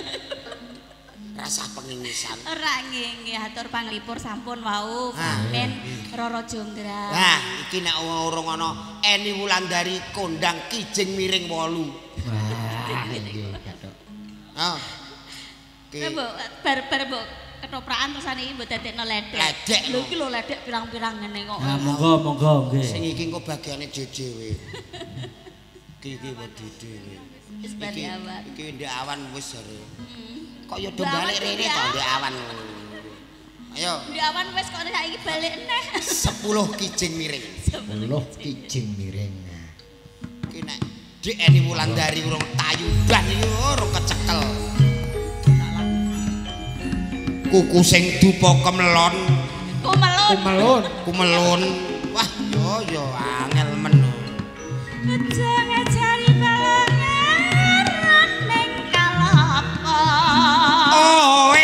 Speaker 4: Rasa pengingisan.
Speaker 3: Ora nggih, atur panglipur sampun wau Pamen Roro Jonggrang.
Speaker 4: Nah, iki nek urung ana Eni Wulandari kondang kijing miring 8.
Speaker 1: Wah, nggih, Gathuk.
Speaker 4: Ah.
Speaker 3: Bar mbok ketoprakan tersane iki mbok dadekno ledek.
Speaker 4: Ledek.
Speaker 3: Lho iki lho ledek pirang-pirang ngene kok.
Speaker 2: Nah, monggo nggih.
Speaker 4: Sing iki engko bagiane dhewe. Iki wedi dhewe.
Speaker 3: Wis bali awan.
Speaker 4: Iki ndek awan wis jare. Kok ya do balik rene to ndek awan. Ayo.
Speaker 3: Ndek awan wis kok saiki balik neh.
Speaker 4: 10 kijing miring.
Speaker 1: 10 kijing miring.
Speaker 4: iki nek Dik Eni Wulandari urung tayuban iki urung kecekel. Kuku sing dupa kemelon. Kumelun. Wah, yo angel men.
Speaker 3: Ngejari balangan ning kalapa.
Speaker 4: Oh,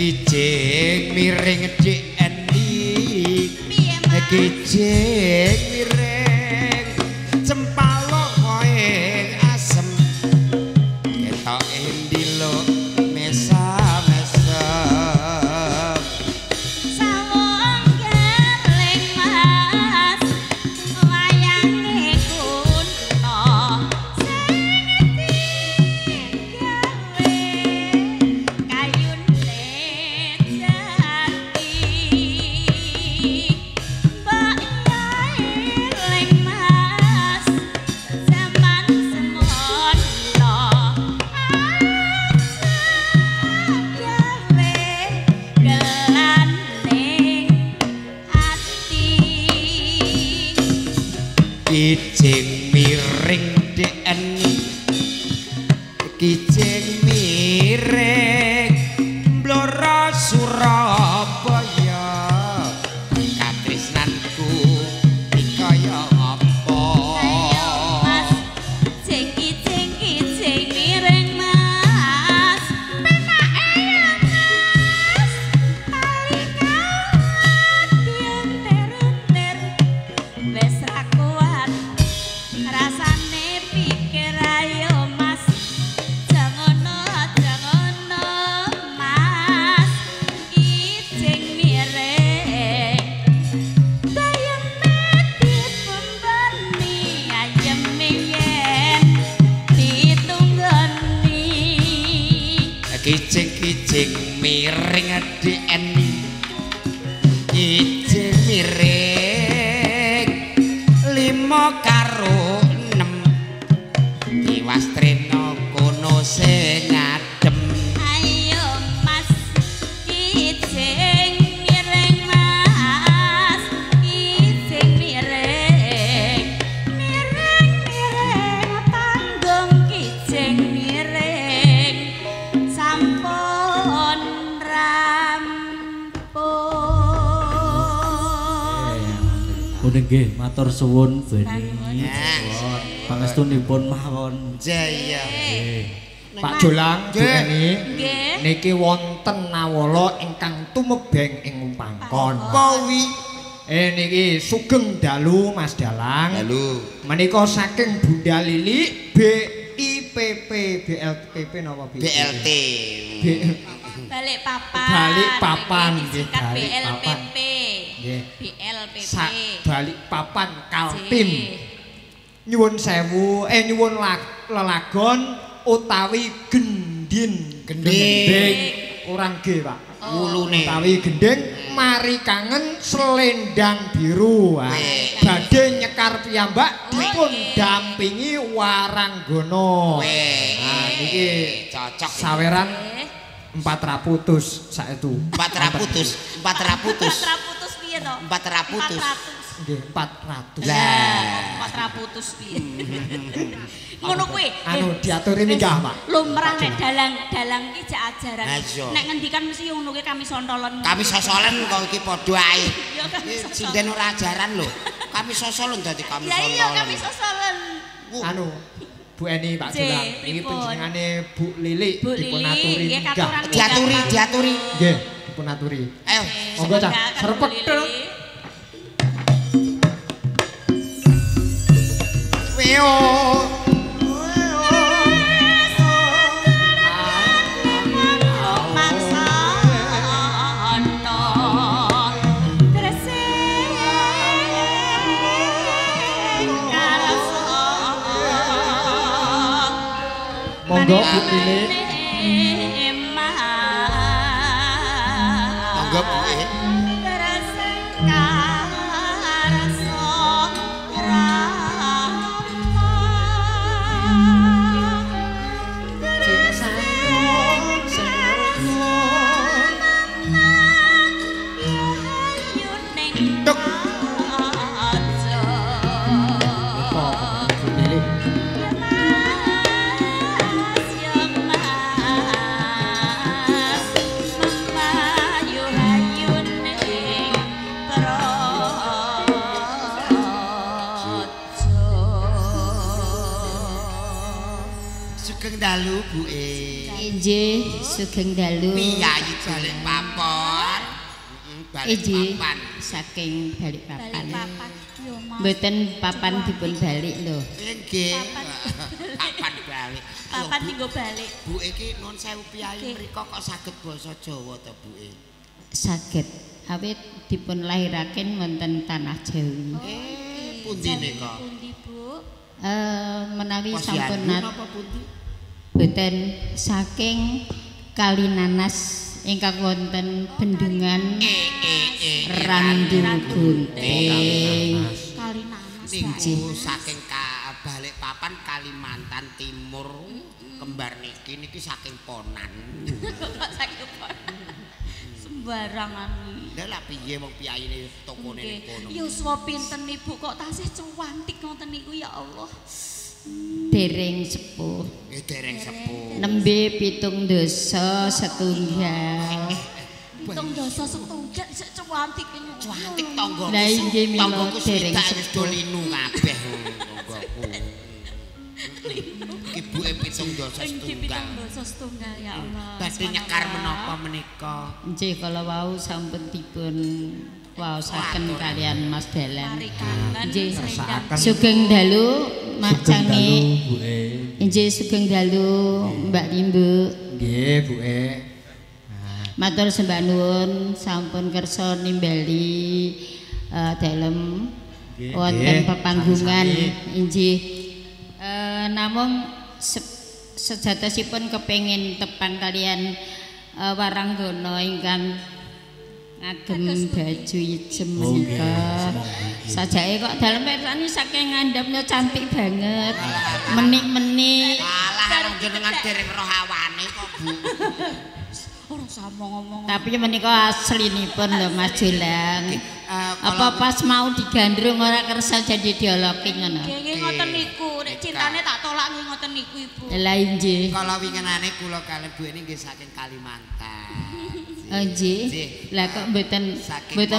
Speaker 4: Kijing miring Dik Eni. Kijing miring cempalo koe asem. Ketoke ndiluk mesa-mesa.
Speaker 3: Sawang geleng Mas wayange kunto sing gawe kayune
Speaker 4: Kijing miring Dik Eni. Kijing miring Blora Surabaya. Katresnanku kaya apa?
Speaker 3: Ayo Mas, kijing miring Mas. Penake ya Mas, palika diunter-unter wis ra kuat rasane pikir ayo Mas. Jangono Mas, kijing miring dayang medit pembani ayem yen ditunggoni.
Speaker 4: Kijing miring Dik Eni. Kijing miring trima karo enem Diwas trena kono sing adem
Speaker 3: Ayo Mas kijing miring Mas kijing miring panggung kijing miring sampun
Speaker 2: Punika nggih matur suwun Beni. Pangestunipun mawon.
Speaker 4: Jaya.
Speaker 1: Pak Jolang, Bu Eni,
Speaker 3: Nggih.
Speaker 1: niki wonten nawala ingkang tumebeng ing pangkon.
Speaker 4: Pawi.
Speaker 1: Niki sugeng dalu Mas Dalang.
Speaker 4: Dalu.
Speaker 1: Menika saking Bunda Lili BIPP BLPP napa
Speaker 4: BLT.
Speaker 3: Balik papan.
Speaker 1: Balik papan nggih,
Speaker 3: Disingkat
Speaker 1: balik papan.
Speaker 3: BLPP.
Speaker 1: Nggih.
Speaker 3: BLPP.
Speaker 1: Balik papan Kaltim. Nyuwun sewu, nyuwun lelagon utawi gendhin.
Speaker 4: Gendhing.
Speaker 1: Orang G, Pak.
Speaker 4: Wulune.
Speaker 1: Utawi gendhing mari kangen selendang biru. Badhe nyekar piyambak dipun dampingi Waranggana. Nah niki
Speaker 4: cocok
Speaker 1: saweran 400 saestu.
Speaker 4: 400
Speaker 3: piye to?
Speaker 4: 400
Speaker 1: Nggih 400.
Speaker 4: Lah
Speaker 3: 400 piye? Ngono kuwi.
Speaker 1: Anu diaturi minggah, Pak.
Speaker 3: Lumrah nek dalang iki jak ajaran.
Speaker 4: Ha, iya.
Speaker 3: Nek ngendikan mesti ngono kuwi kami sontolen.
Speaker 4: kami sosolen kok iki padha ae.
Speaker 3: Ya kami sosolen.
Speaker 4: Sinden ora ajaran lho. Kami sosolen dadi kami
Speaker 3: Ya
Speaker 4: sosolen.
Speaker 3: iya kami sosolen.
Speaker 1: Anu Bu Eni Pak
Speaker 3: J,
Speaker 1: Jolang ini
Speaker 3: pripun?
Speaker 1: panjenengane Bu Lili
Speaker 3: Bu
Speaker 1: dipun
Speaker 3: Lili,
Speaker 1: aturi
Speaker 3: nggih,
Speaker 1: minggah.
Speaker 3: katuran
Speaker 4: Diaturi.
Speaker 1: Nggih, dipun aturi.
Speaker 4: Ayo.
Speaker 1: Monggo Cak,
Speaker 3: Semoga kan
Speaker 1: serepet.
Speaker 3: Bu Lili.
Speaker 4: Weo.
Speaker 1: Monggo Bu Lili.
Speaker 4: Monggo Bu Lili. Sugeng dalu Bu
Speaker 6: Injih sugeng dalu.
Speaker 4: Piyayi balik papan. Balik
Speaker 6: Injih
Speaker 4: papan.
Speaker 6: saking Balikpapan.
Speaker 3: Papan yo Mas.
Speaker 6: Mboten papan dipun balik lho.
Speaker 4: Nggih. Papan balik.
Speaker 3: Papan tinggo balik.
Speaker 4: Bu iki nuwun sewu piyayi mriko kok saged basa Jawa to Bu?
Speaker 6: Saged awit dipun lahiraken wonten tanah Jawi.
Speaker 4: Pundi nika?
Speaker 3: Pundi Bu?
Speaker 6: Menawi
Speaker 4: Pos
Speaker 6: sampun
Speaker 4: Yandu napa pundi?
Speaker 6: boten saking Kalinanas ingkang wonten bendungan Randu Gunting.
Speaker 3: Kalinanas.
Speaker 4: Niku saking Balikpapan Kalimantan Timur kembar niki saking Ponan.
Speaker 3: Kok saking pon. Sembarangan.
Speaker 4: Lha lha piye wong piyayine tokone ning kono?
Speaker 3: Yuswa pinten Ibu kok tasih cuwantik ngoten niku ya Allah.
Speaker 6: Dereng sepuh.
Speaker 4: Dereng sepuh.
Speaker 6: Nembe 7 dasa setunggal.
Speaker 3: Pitung dasa setunggal isih cuwantik niku.
Speaker 4: Cuantik tanggoku.
Speaker 6: Lah inggih mila
Speaker 4: Tanggoku
Speaker 6: dereng
Speaker 4: swidak wis do
Speaker 6: sepuh.
Speaker 4: linu kabeh tanggoku. Ibuke 7 dasa
Speaker 3: Inggih
Speaker 4: setunggal.
Speaker 3: 7 dasa setunggal ya Allah.
Speaker 4: Badhe nyekar menapa menika?
Speaker 6: Nggih kala wau sampun dipun waosaken kalian Mas Dalang.
Speaker 3: Mari kangen
Speaker 6: Nggih.
Speaker 3: selendang.
Speaker 6: Sugeng dalu Mak Cangi.
Speaker 2: Bu
Speaker 6: Nggih sugeng dalu Mbak Limbu.
Speaker 1: Nggih, Bu E.
Speaker 6: Matur sembah nuwun sampun kersa nimbali dalem wonten pepanggungan inggih. Namung sejatosipun kepengin tepan kalian Waranggana ingkang ngagem baju ijem menika. Sajake kok dalem pirsani saking ngandhapnya cantik banget. Menik-menik.
Speaker 4: Alah jenengan dereng roh awane kok Bu.
Speaker 3: Ora usah ngomong.
Speaker 6: Tapi menika aslinipun lho Mas Jolang. Apa pas mau digandrung ora kersa jadi dialogi ngono.
Speaker 3: Nggih ngoten niku, nek cintane tak tolak nggih ngoten niku Ibu.
Speaker 6: Lah nggih.
Speaker 4: Kala winginane kula kalih Bu ini nggih saking Kalimantan.
Speaker 6: Oh nggih. Lah kok mboten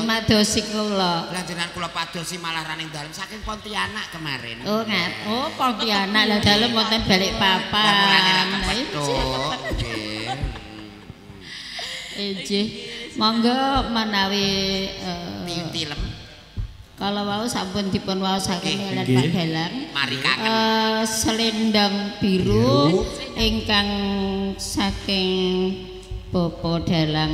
Speaker 6: madosi kula.
Speaker 4: Lah jenengan kula padosi malah raning dalem saking Pontianak kemarin.
Speaker 6: Oh Pontianak lah dalem wonten Balikpapan. Lah nggih. Monggo menawi
Speaker 4: film.
Speaker 6: Kalau wau sampun dipun waosaken kalian Pak Dalang.
Speaker 4: Mari kangen.
Speaker 6: Selendang biru ingkang saking Bapak Dalang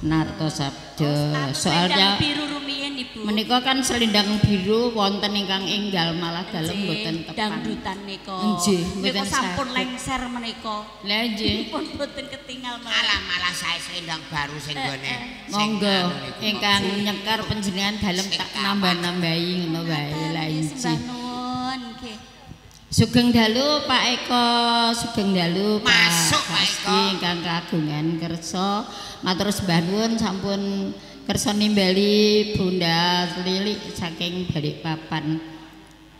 Speaker 6: Narto Sabdo. Soalnya
Speaker 3: biru rumiyin Ibu.
Speaker 6: menika kan selendang biru wonten ingkang enggal malah dalem mboten tepan.
Speaker 3: Dangdutan nika.
Speaker 6: Nggih,
Speaker 3: Nika
Speaker 6: mboten
Speaker 3: sampun
Speaker 6: saged.
Speaker 3: lengser menika.
Speaker 6: Lah nggih.
Speaker 3: Pun mboten ketinggal
Speaker 4: Alah malah saya selendang baru sing gone.
Speaker 6: Monggo ingkang nyekar panjenengan dalem tak nambah-nambahi ngono wae. Lah nggih.
Speaker 3: Sembah nuwun nggih.
Speaker 6: Sugeng dalu Pak Eko, sugeng dalu
Speaker 4: Masuk, Pak Eko.
Speaker 6: ingkang kagungan kersa. Matur sembah nuwun sampun kersa nimbali Bunda Lilik saking Balikpapan.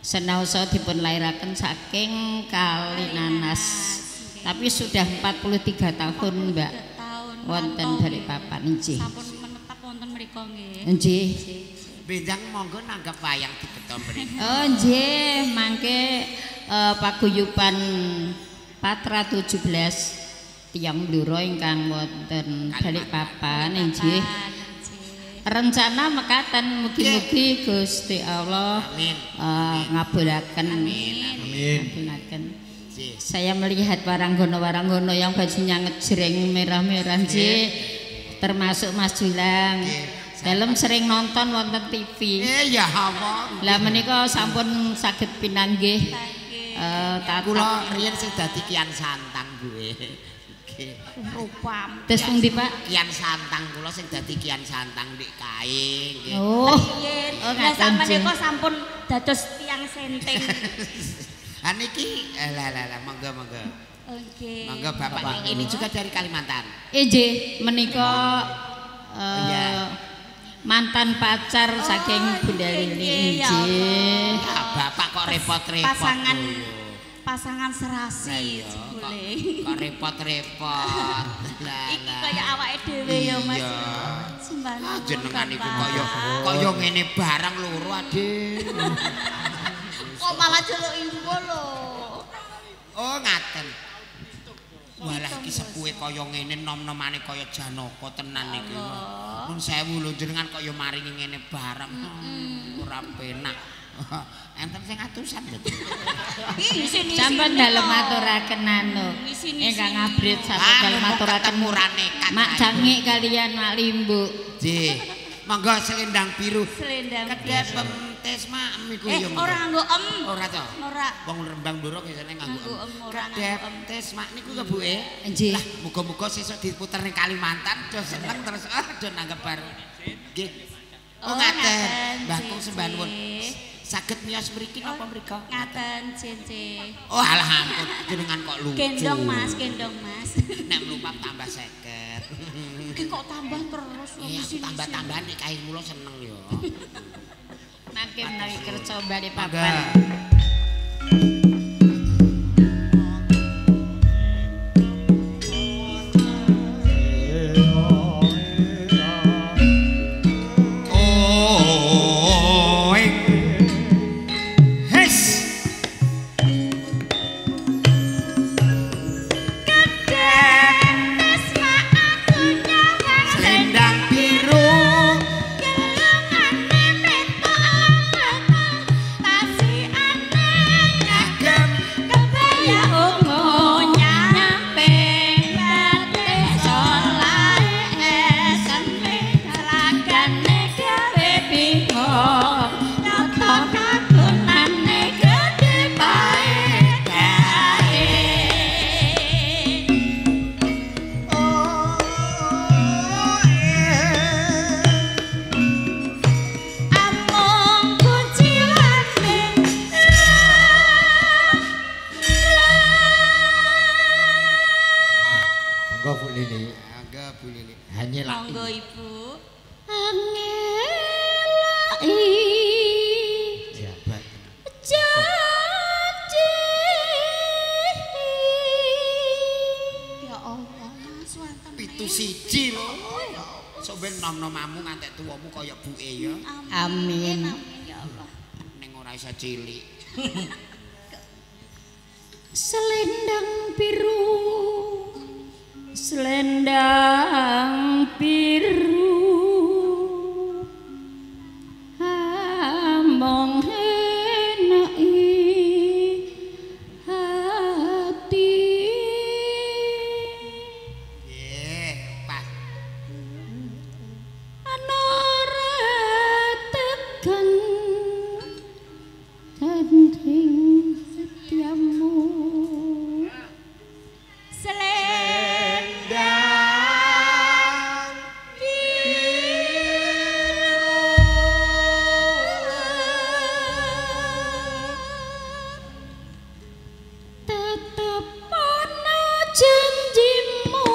Speaker 6: Senaosa dipun lairaken saking Kalinanas. Tapi sudah 43 tahun, Mbak. Wonten Balikpapan nggih.
Speaker 3: Sampun menetap wonten mriku nggih.
Speaker 6: Nggih.
Speaker 4: Bendang monggo nanggap wayang dibeto mriki.
Speaker 6: Oh nggih, mangke paguyuban 417 tiyang bluro ingkang wonten Balikpapan nggih. Rencana mekaten mugi-mugi Gusti Allah ngabulaken. Amin. Saya melihat waranggono-waranggono yang bajunya ngejreng merah-merah nggih. Termasuk Mas Julang. Dalem sering nonton wonten TV.
Speaker 4: Ya Allah.
Speaker 6: Lah menika sampun saged pinanggih
Speaker 4: kula riyen sing dadi Kian Santang gue.
Speaker 3: Rupam.
Speaker 6: Terus pundi Pak?
Speaker 4: Kian Santang kula sing dadi Kian Santang Dik Kae nggih.
Speaker 6: Oh.
Speaker 3: Lah sampeyan menika sampun dados tiyang senteng.
Speaker 4: Ha niki lah monggo.
Speaker 3: Oke.
Speaker 4: Monggo Bapak ini juga dari Kalimantan.
Speaker 6: Nggih, menika mantan pacar saking Bunda Lili nggih.
Speaker 4: Bapak kok repot-repot.
Speaker 3: Pasangan serasi boleh.
Speaker 4: Kok repot-repot.
Speaker 3: Iki kaya awake dhewe ya Mas. Sembah
Speaker 4: jenengan iku kaya ngene barang loro Ade.
Speaker 3: Kok malah celuk imbo lho.
Speaker 4: Oh ngaten. Walah iki sepuhe kaya ngene nom-nomane kaya Janaka tenan iki. Nun sewu lho jenengan kaya maringi ngene barang. Ora penak. Enten sing atusan lho.
Speaker 6: Sampun dalem maturaken anu. Ingkang abrit sampun dalem maturaken
Speaker 4: murane
Speaker 6: Mak Jangik kalian Mak Limbu.
Speaker 4: Nggih. Monggo selendang biru.
Speaker 3: Selendang
Speaker 4: kedhep tes mak niku ya.
Speaker 3: Ora nganggo Ora
Speaker 4: to.
Speaker 3: Ora.
Speaker 4: Wong Rembang Blora biasane nganggo
Speaker 3: ora
Speaker 4: kedhep tes mak niku ya Bu e.
Speaker 6: Nggih.
Speaker 4: Lah muga-muga sesuk diputer ning Kalimantan do seneng terus do nanggep baru. Nggih. Oh ngaten. Mbah kula sembah nuwun. Saged miyos mriki napa mriko?
Speaker 3: Ngaten cincin.
Speaker 4: Oh alah ampun jenengan kok lucu.
Speaker 3: Gendong Mas.
Speaker 4: Nek mlumpap tambah 50.
Speaker 3: Iki kok tambah terus
Speaker 4: Tambah-tambah nek kae kula seneng ya.
Speaker 6: Mangke menawi kerja Balikpapan.
Speaker 3: Kasih
Speaker 1: Monggo Bu Lili.
Speaker 4: Monggo Bu Lili.
Speaker 1: Hanya lagi.
Speaker 3: Monggo Ibu.
Speaker 6: Angelai
Speaker 1: Jabat.
Speaker 6: janji.
Speaker 3: Ya Allah, Mas wonten.
Speaker 4: 7-1 lho. Sok ben nom-nomamu ngantek tuwamu kaya buke ya.
Speaker 6: Amin.
Speaker 3: Amin ya Allah.
Speaker 4: Ning ora isa cilik.
Speaker 6: Selendang biru, selendang biru, among enai hati.
Speaker 4: Pas.
Speaker 6: Anora tekan tanding setiamu.
Speaker 3: Selendang
Speaker 6: Tetapana janjimu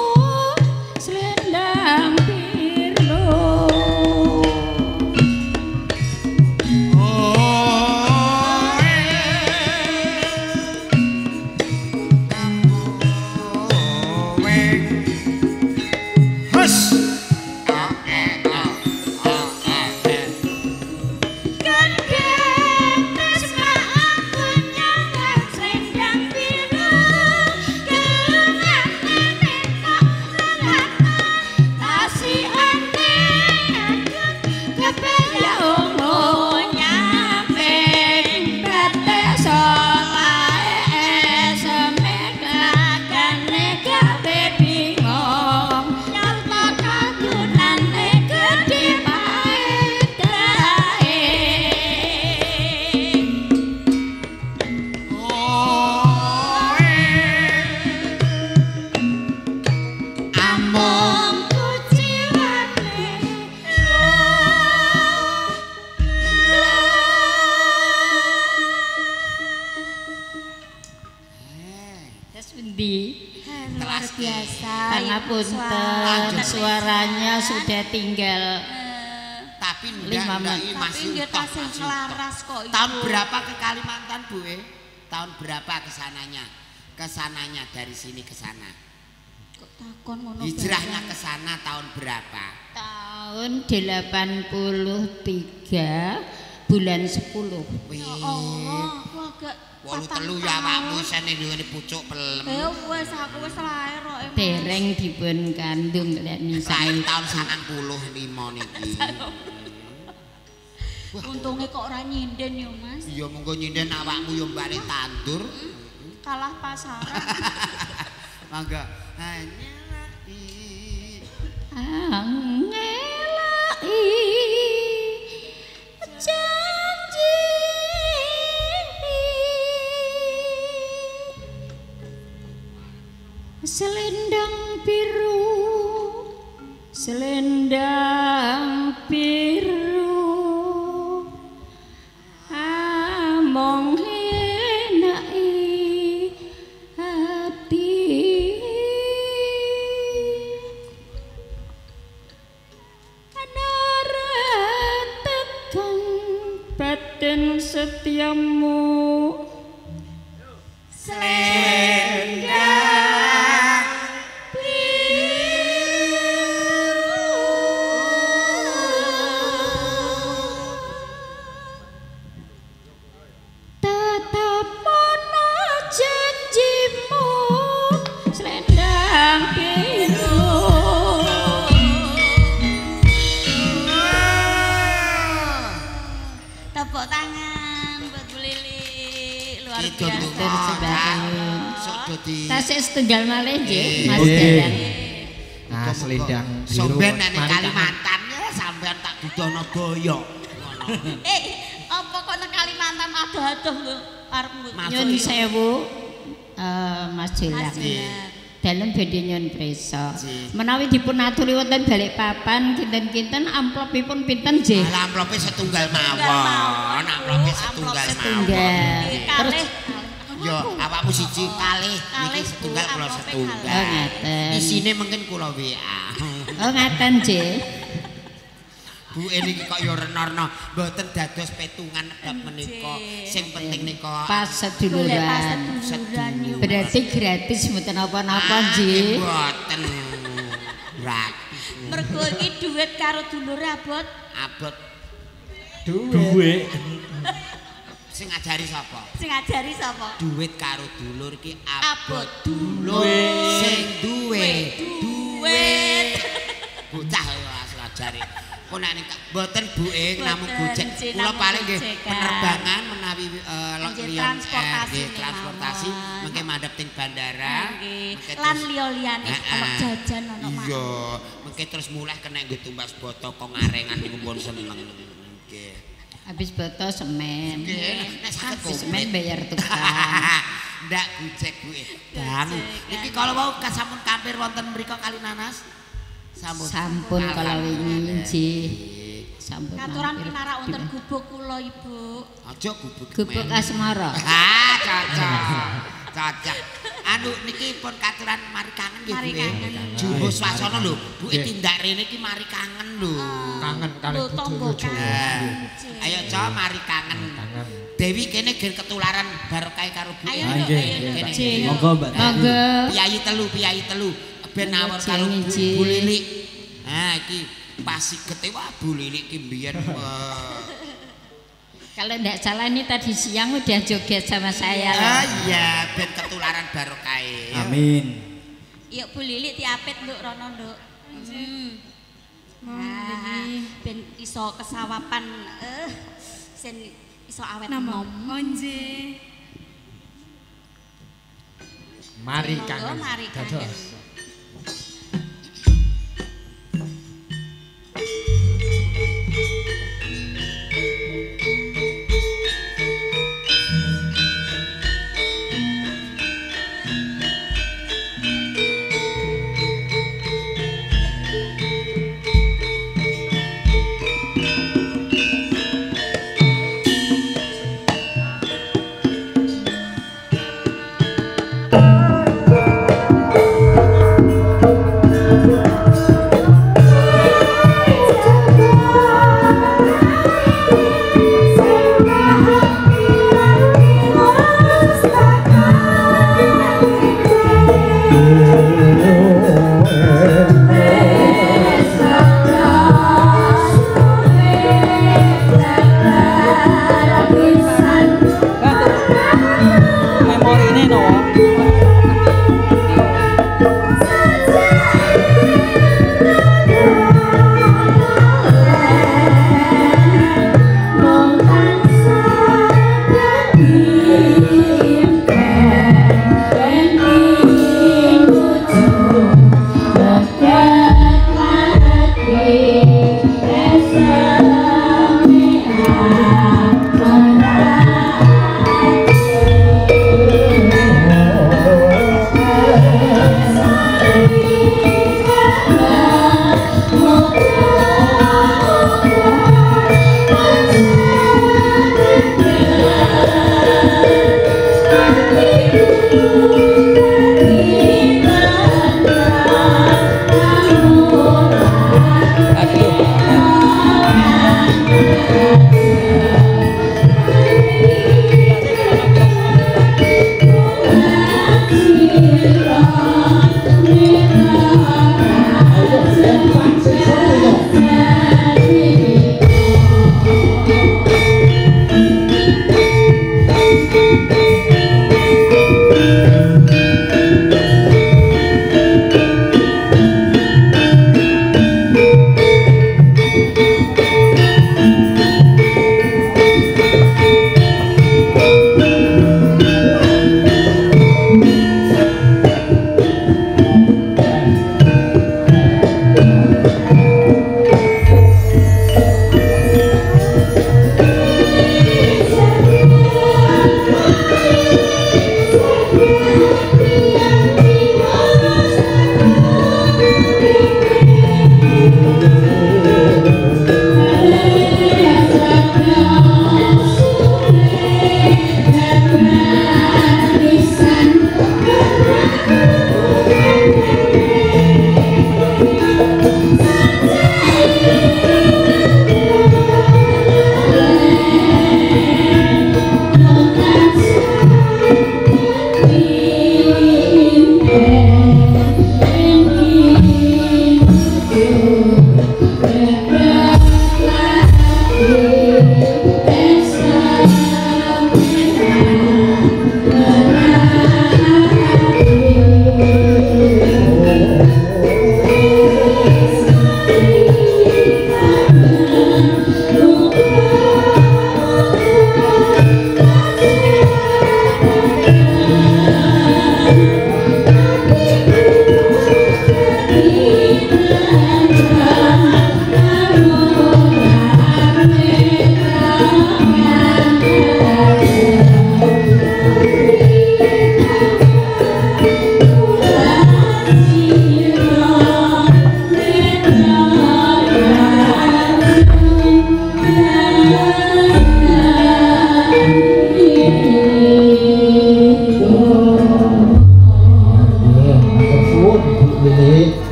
Speaker 6: selendang biru. Kegetes aku nyangat selendang biru. Kelungan nenek kok lelana. Kasih aneh aku kebaya ungu nyamping bates solae semegakane gawe bingung. Nyapa kagunane gedhe paedae. Among kuciwane Terus endi?
Speaker 3: luar biasa.
Speaker 6: Pangapunten, suaranya sudah tinggal
Speaker 4: Tapi
Speaker 6: 5
Speaker 4: ndak
Speaker 6: menit.
Speaker 4: masih
Speaker 3: Tapi dia
Speaker 4: utuh,
Speaker 3: tasih
Speaker 4: masih
Speaker 3: selaras
Speaker 4: utuh.
Speaker 3: kok Ibu.
Speaker 4: Tahun berapa ke Kalimantan, Bu? Tahun berapa kesananya? Kesananya dari sini ke sana.
Speaker 3: Kok takon ngono.
Speaker 4: Hijrahnya
Speaker 3: barang?
Speaker 4: ke sana tahun berapa?
Speaker 6: Tahun 83 bulan 10.
Speaker 4: Wih,
Speaker 3: Ya Allah, aku agak
Speaker 4: 83 ya awakmu isine ngene pucuk pelem.
Speaker 3: Ya wis aku wis lair kok emang.
Speaker 6: Dereng dipun kandung lek
Speaker 4: Saen
Speaker 6: niki.
Speaker 4: tahun 95 niki.
Speaker 3: Untungnya kok ora nyinden yo Mas.
Speaker 4: Iya monggo nyinden awakmu yo mbare tandur.
Speaker 3: Kalah pasaran.
Speaker 4: Mangga hanya
Speaker 6: Angelai janji. Selendang biru, selendang biru, among enai hati. Anara tekan batin setiamu. Selendang Tetapana janjimu selendang biru.
Speaker 3: Tepuk tangan buat Bu Lili. Luar
Speaker 4: Itu
Speaker 3: biasa.
Speaker 4: sok dadi
Speaker 6: Tasik setunggal malih nggih, Mas
Speaker 1: Nggih.
Speaker 6: Dadan.
Speaker 1: Nah, selendang biru.
Speaker 4: Somben nek
Speaker 1: mari
Speaker 4: Kalimantan ya sampean tak dudono goyo.
Speaker 3: Apa kok nang Kalimantan adoh-adoh lho arep
Speaker 6: Nyun sewu Mas Jolang.
Speaker 3: Mas Jolang.
Speaker 6: Dalem badhe nyun prisa.
Speaker 4: Nggih.
Speaker 6: Menawi dipun aturi wonten Balikpapan kinten-kinten amplopipun pinten nggih?
Speaker 4: Lah amplope setunggal mawon, amplope setunggal mawon.
Speaker 6: Setunggal.
Speaker 3: Kalih.
Speaker 4: Ya, awakmu siji kalih niki setunggal kula setunggal.
Speaker 6: Oh ngaten.
Speaker 4: Isine mungkin kula WA.
Speaker 6: Oh ngaten, Nggih.
Speaker 4: Bu niki kok ya renorno, mboten dados petungan bab menika. Sing penting nika
Speaker 6: pas seduluran. Berarti gratis mboten apa-apa, nggih.
Speaker 4: Mboten.
Speaker 3: Mergo iki duit karo dulur abot.
Speaker 4: Abot
Speaker 2: duwe
Speaker 4: sing ngajari sapa?
Speaker 3: Sing ngajari sapa?
Speaker 4: Duit karo dulur ki abot
Speaker 3: dulur
Speaker 4: sing duwe
Speaker 3: duit.
Speaker 4: Bocah asal ngajari. Kok nek mboten Bu namung gojek. Kula paling nggih penerbangan menawi transportasi mengke mandhap teng bandara.
Speaker 3: Lan liya-liyane ana jajan ana mak.
Speaker 4: Iya, mengke terus mulai kena nggo tumbas boto kok ngarengan ngumpul seneng. Nggih.
Speaker 6: Habis boto semen.
Speaker 4: Nggih, nek saged
Speaker 6: semen bayar tukang.
Speaker 4: Ndak gojek Bu. Bang, iki kalau mau sampun kampir wonten mriku Kalinanas.
Speaker 6: Sampun kalau wingi nggih. Sampun.
Speaker 3: Katuran pinarak wonten gubuk kula Ibu.
Speaker 4: Aja gubuk.
Speaker 6: Gubuk asmara.
Speaker 4: Ah, cocok. Anu niki pun katuran mari kangen nggih Bu. Juho swasana lho. Bu tindak rene iki mari kangen lho.
Speaker 1: Kangen kali bojo.
Speaker 4: Ayo Ca mari kangen. Dewi kene gen ketularan barokah karo Bu.
Speaker 2: Nggih. Monggo Mbak.
Speaker 6: Monggo.
Speaker 4: Piyayi telu. Ben awor karo Bu Lilik. Nah iki pasigete wah Bu Lilik ki mbiyen.
Speaker 6: Kalau enggak salah ini tadi siang udah joget sama saya.
Speaker 4: Ah iya, ben ketularan barokah.
Speaker 2: Amin.
Speaker 3: Yuk Bu Lilik diapit Nduk rono Nduk. Ben iso kesawapan sen iso awet enom.
Speaker 5: Oh nggih.
Speaker 1: Mari kangen.
Speaker 3: Mari kangen.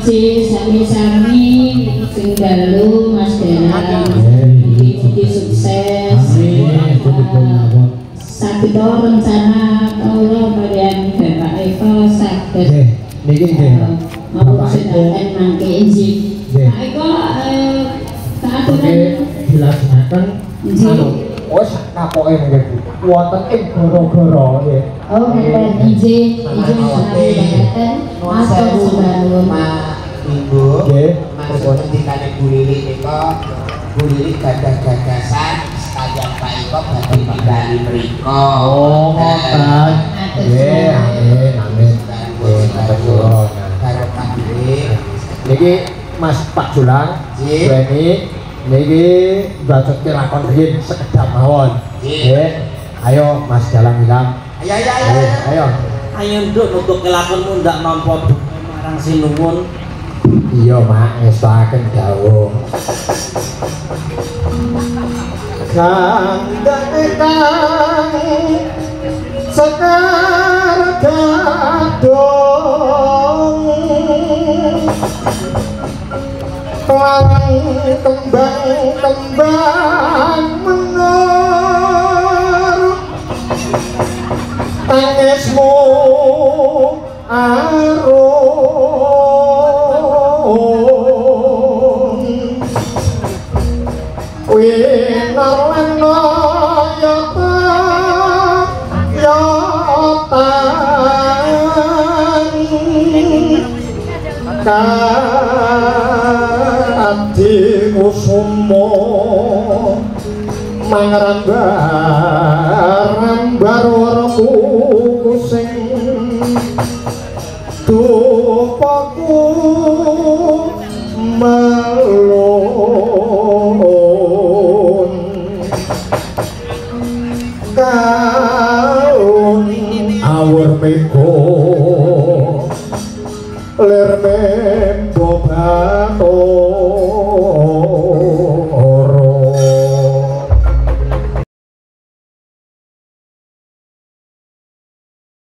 Speaker 6: Iji sami-sami sing dalu Mas Dera. Mugi sukses. Saged rencana kula kaliyan Bapak Eko saged.
Speaker 1: Niki nggih.
Speaker 6: Bapak sedaya mangke injih. Pak Eko kaaturan
Speaker 1: dilaksanaken
Speaker 6: injih.
Speaker 1: Oh sak kapoke nggih wonten ing gara-gara nggih.
Speaker 6: Oh ngeten injih sangaten matur suwun
Speaker 4: Pak Minggu
Speaker 1: nggih
Speaker 4: maksud ngendikane Bu Lili nika Bu Lili gadah gagasan sekalian Pak Eko badhe ningali mriko.
Speaker 1: Oh ngoten. Nggih amin amin. Nggih matur
Speaker 4: karo Pak Lili.
Speaker 1: Niki Mas Pak Julang Weni niki mbacokke lakon riyin sekedap mawon. Nggih. Ayo Mas Dalang Hilang.
Speaker 4: Ayo.
Speaker 2: Ayo nduk nutuk kelakonmu ndak nampa marang sinuwun.
Speaker 1: Iya mak ngestaken dawuh. Kandhane kang sekar gadong Pelang kembang-kembang menor tangismu arum winarwana yotan kati kusumo mangrambar warku kusing tupaku malon kaun awur meko ler membo bato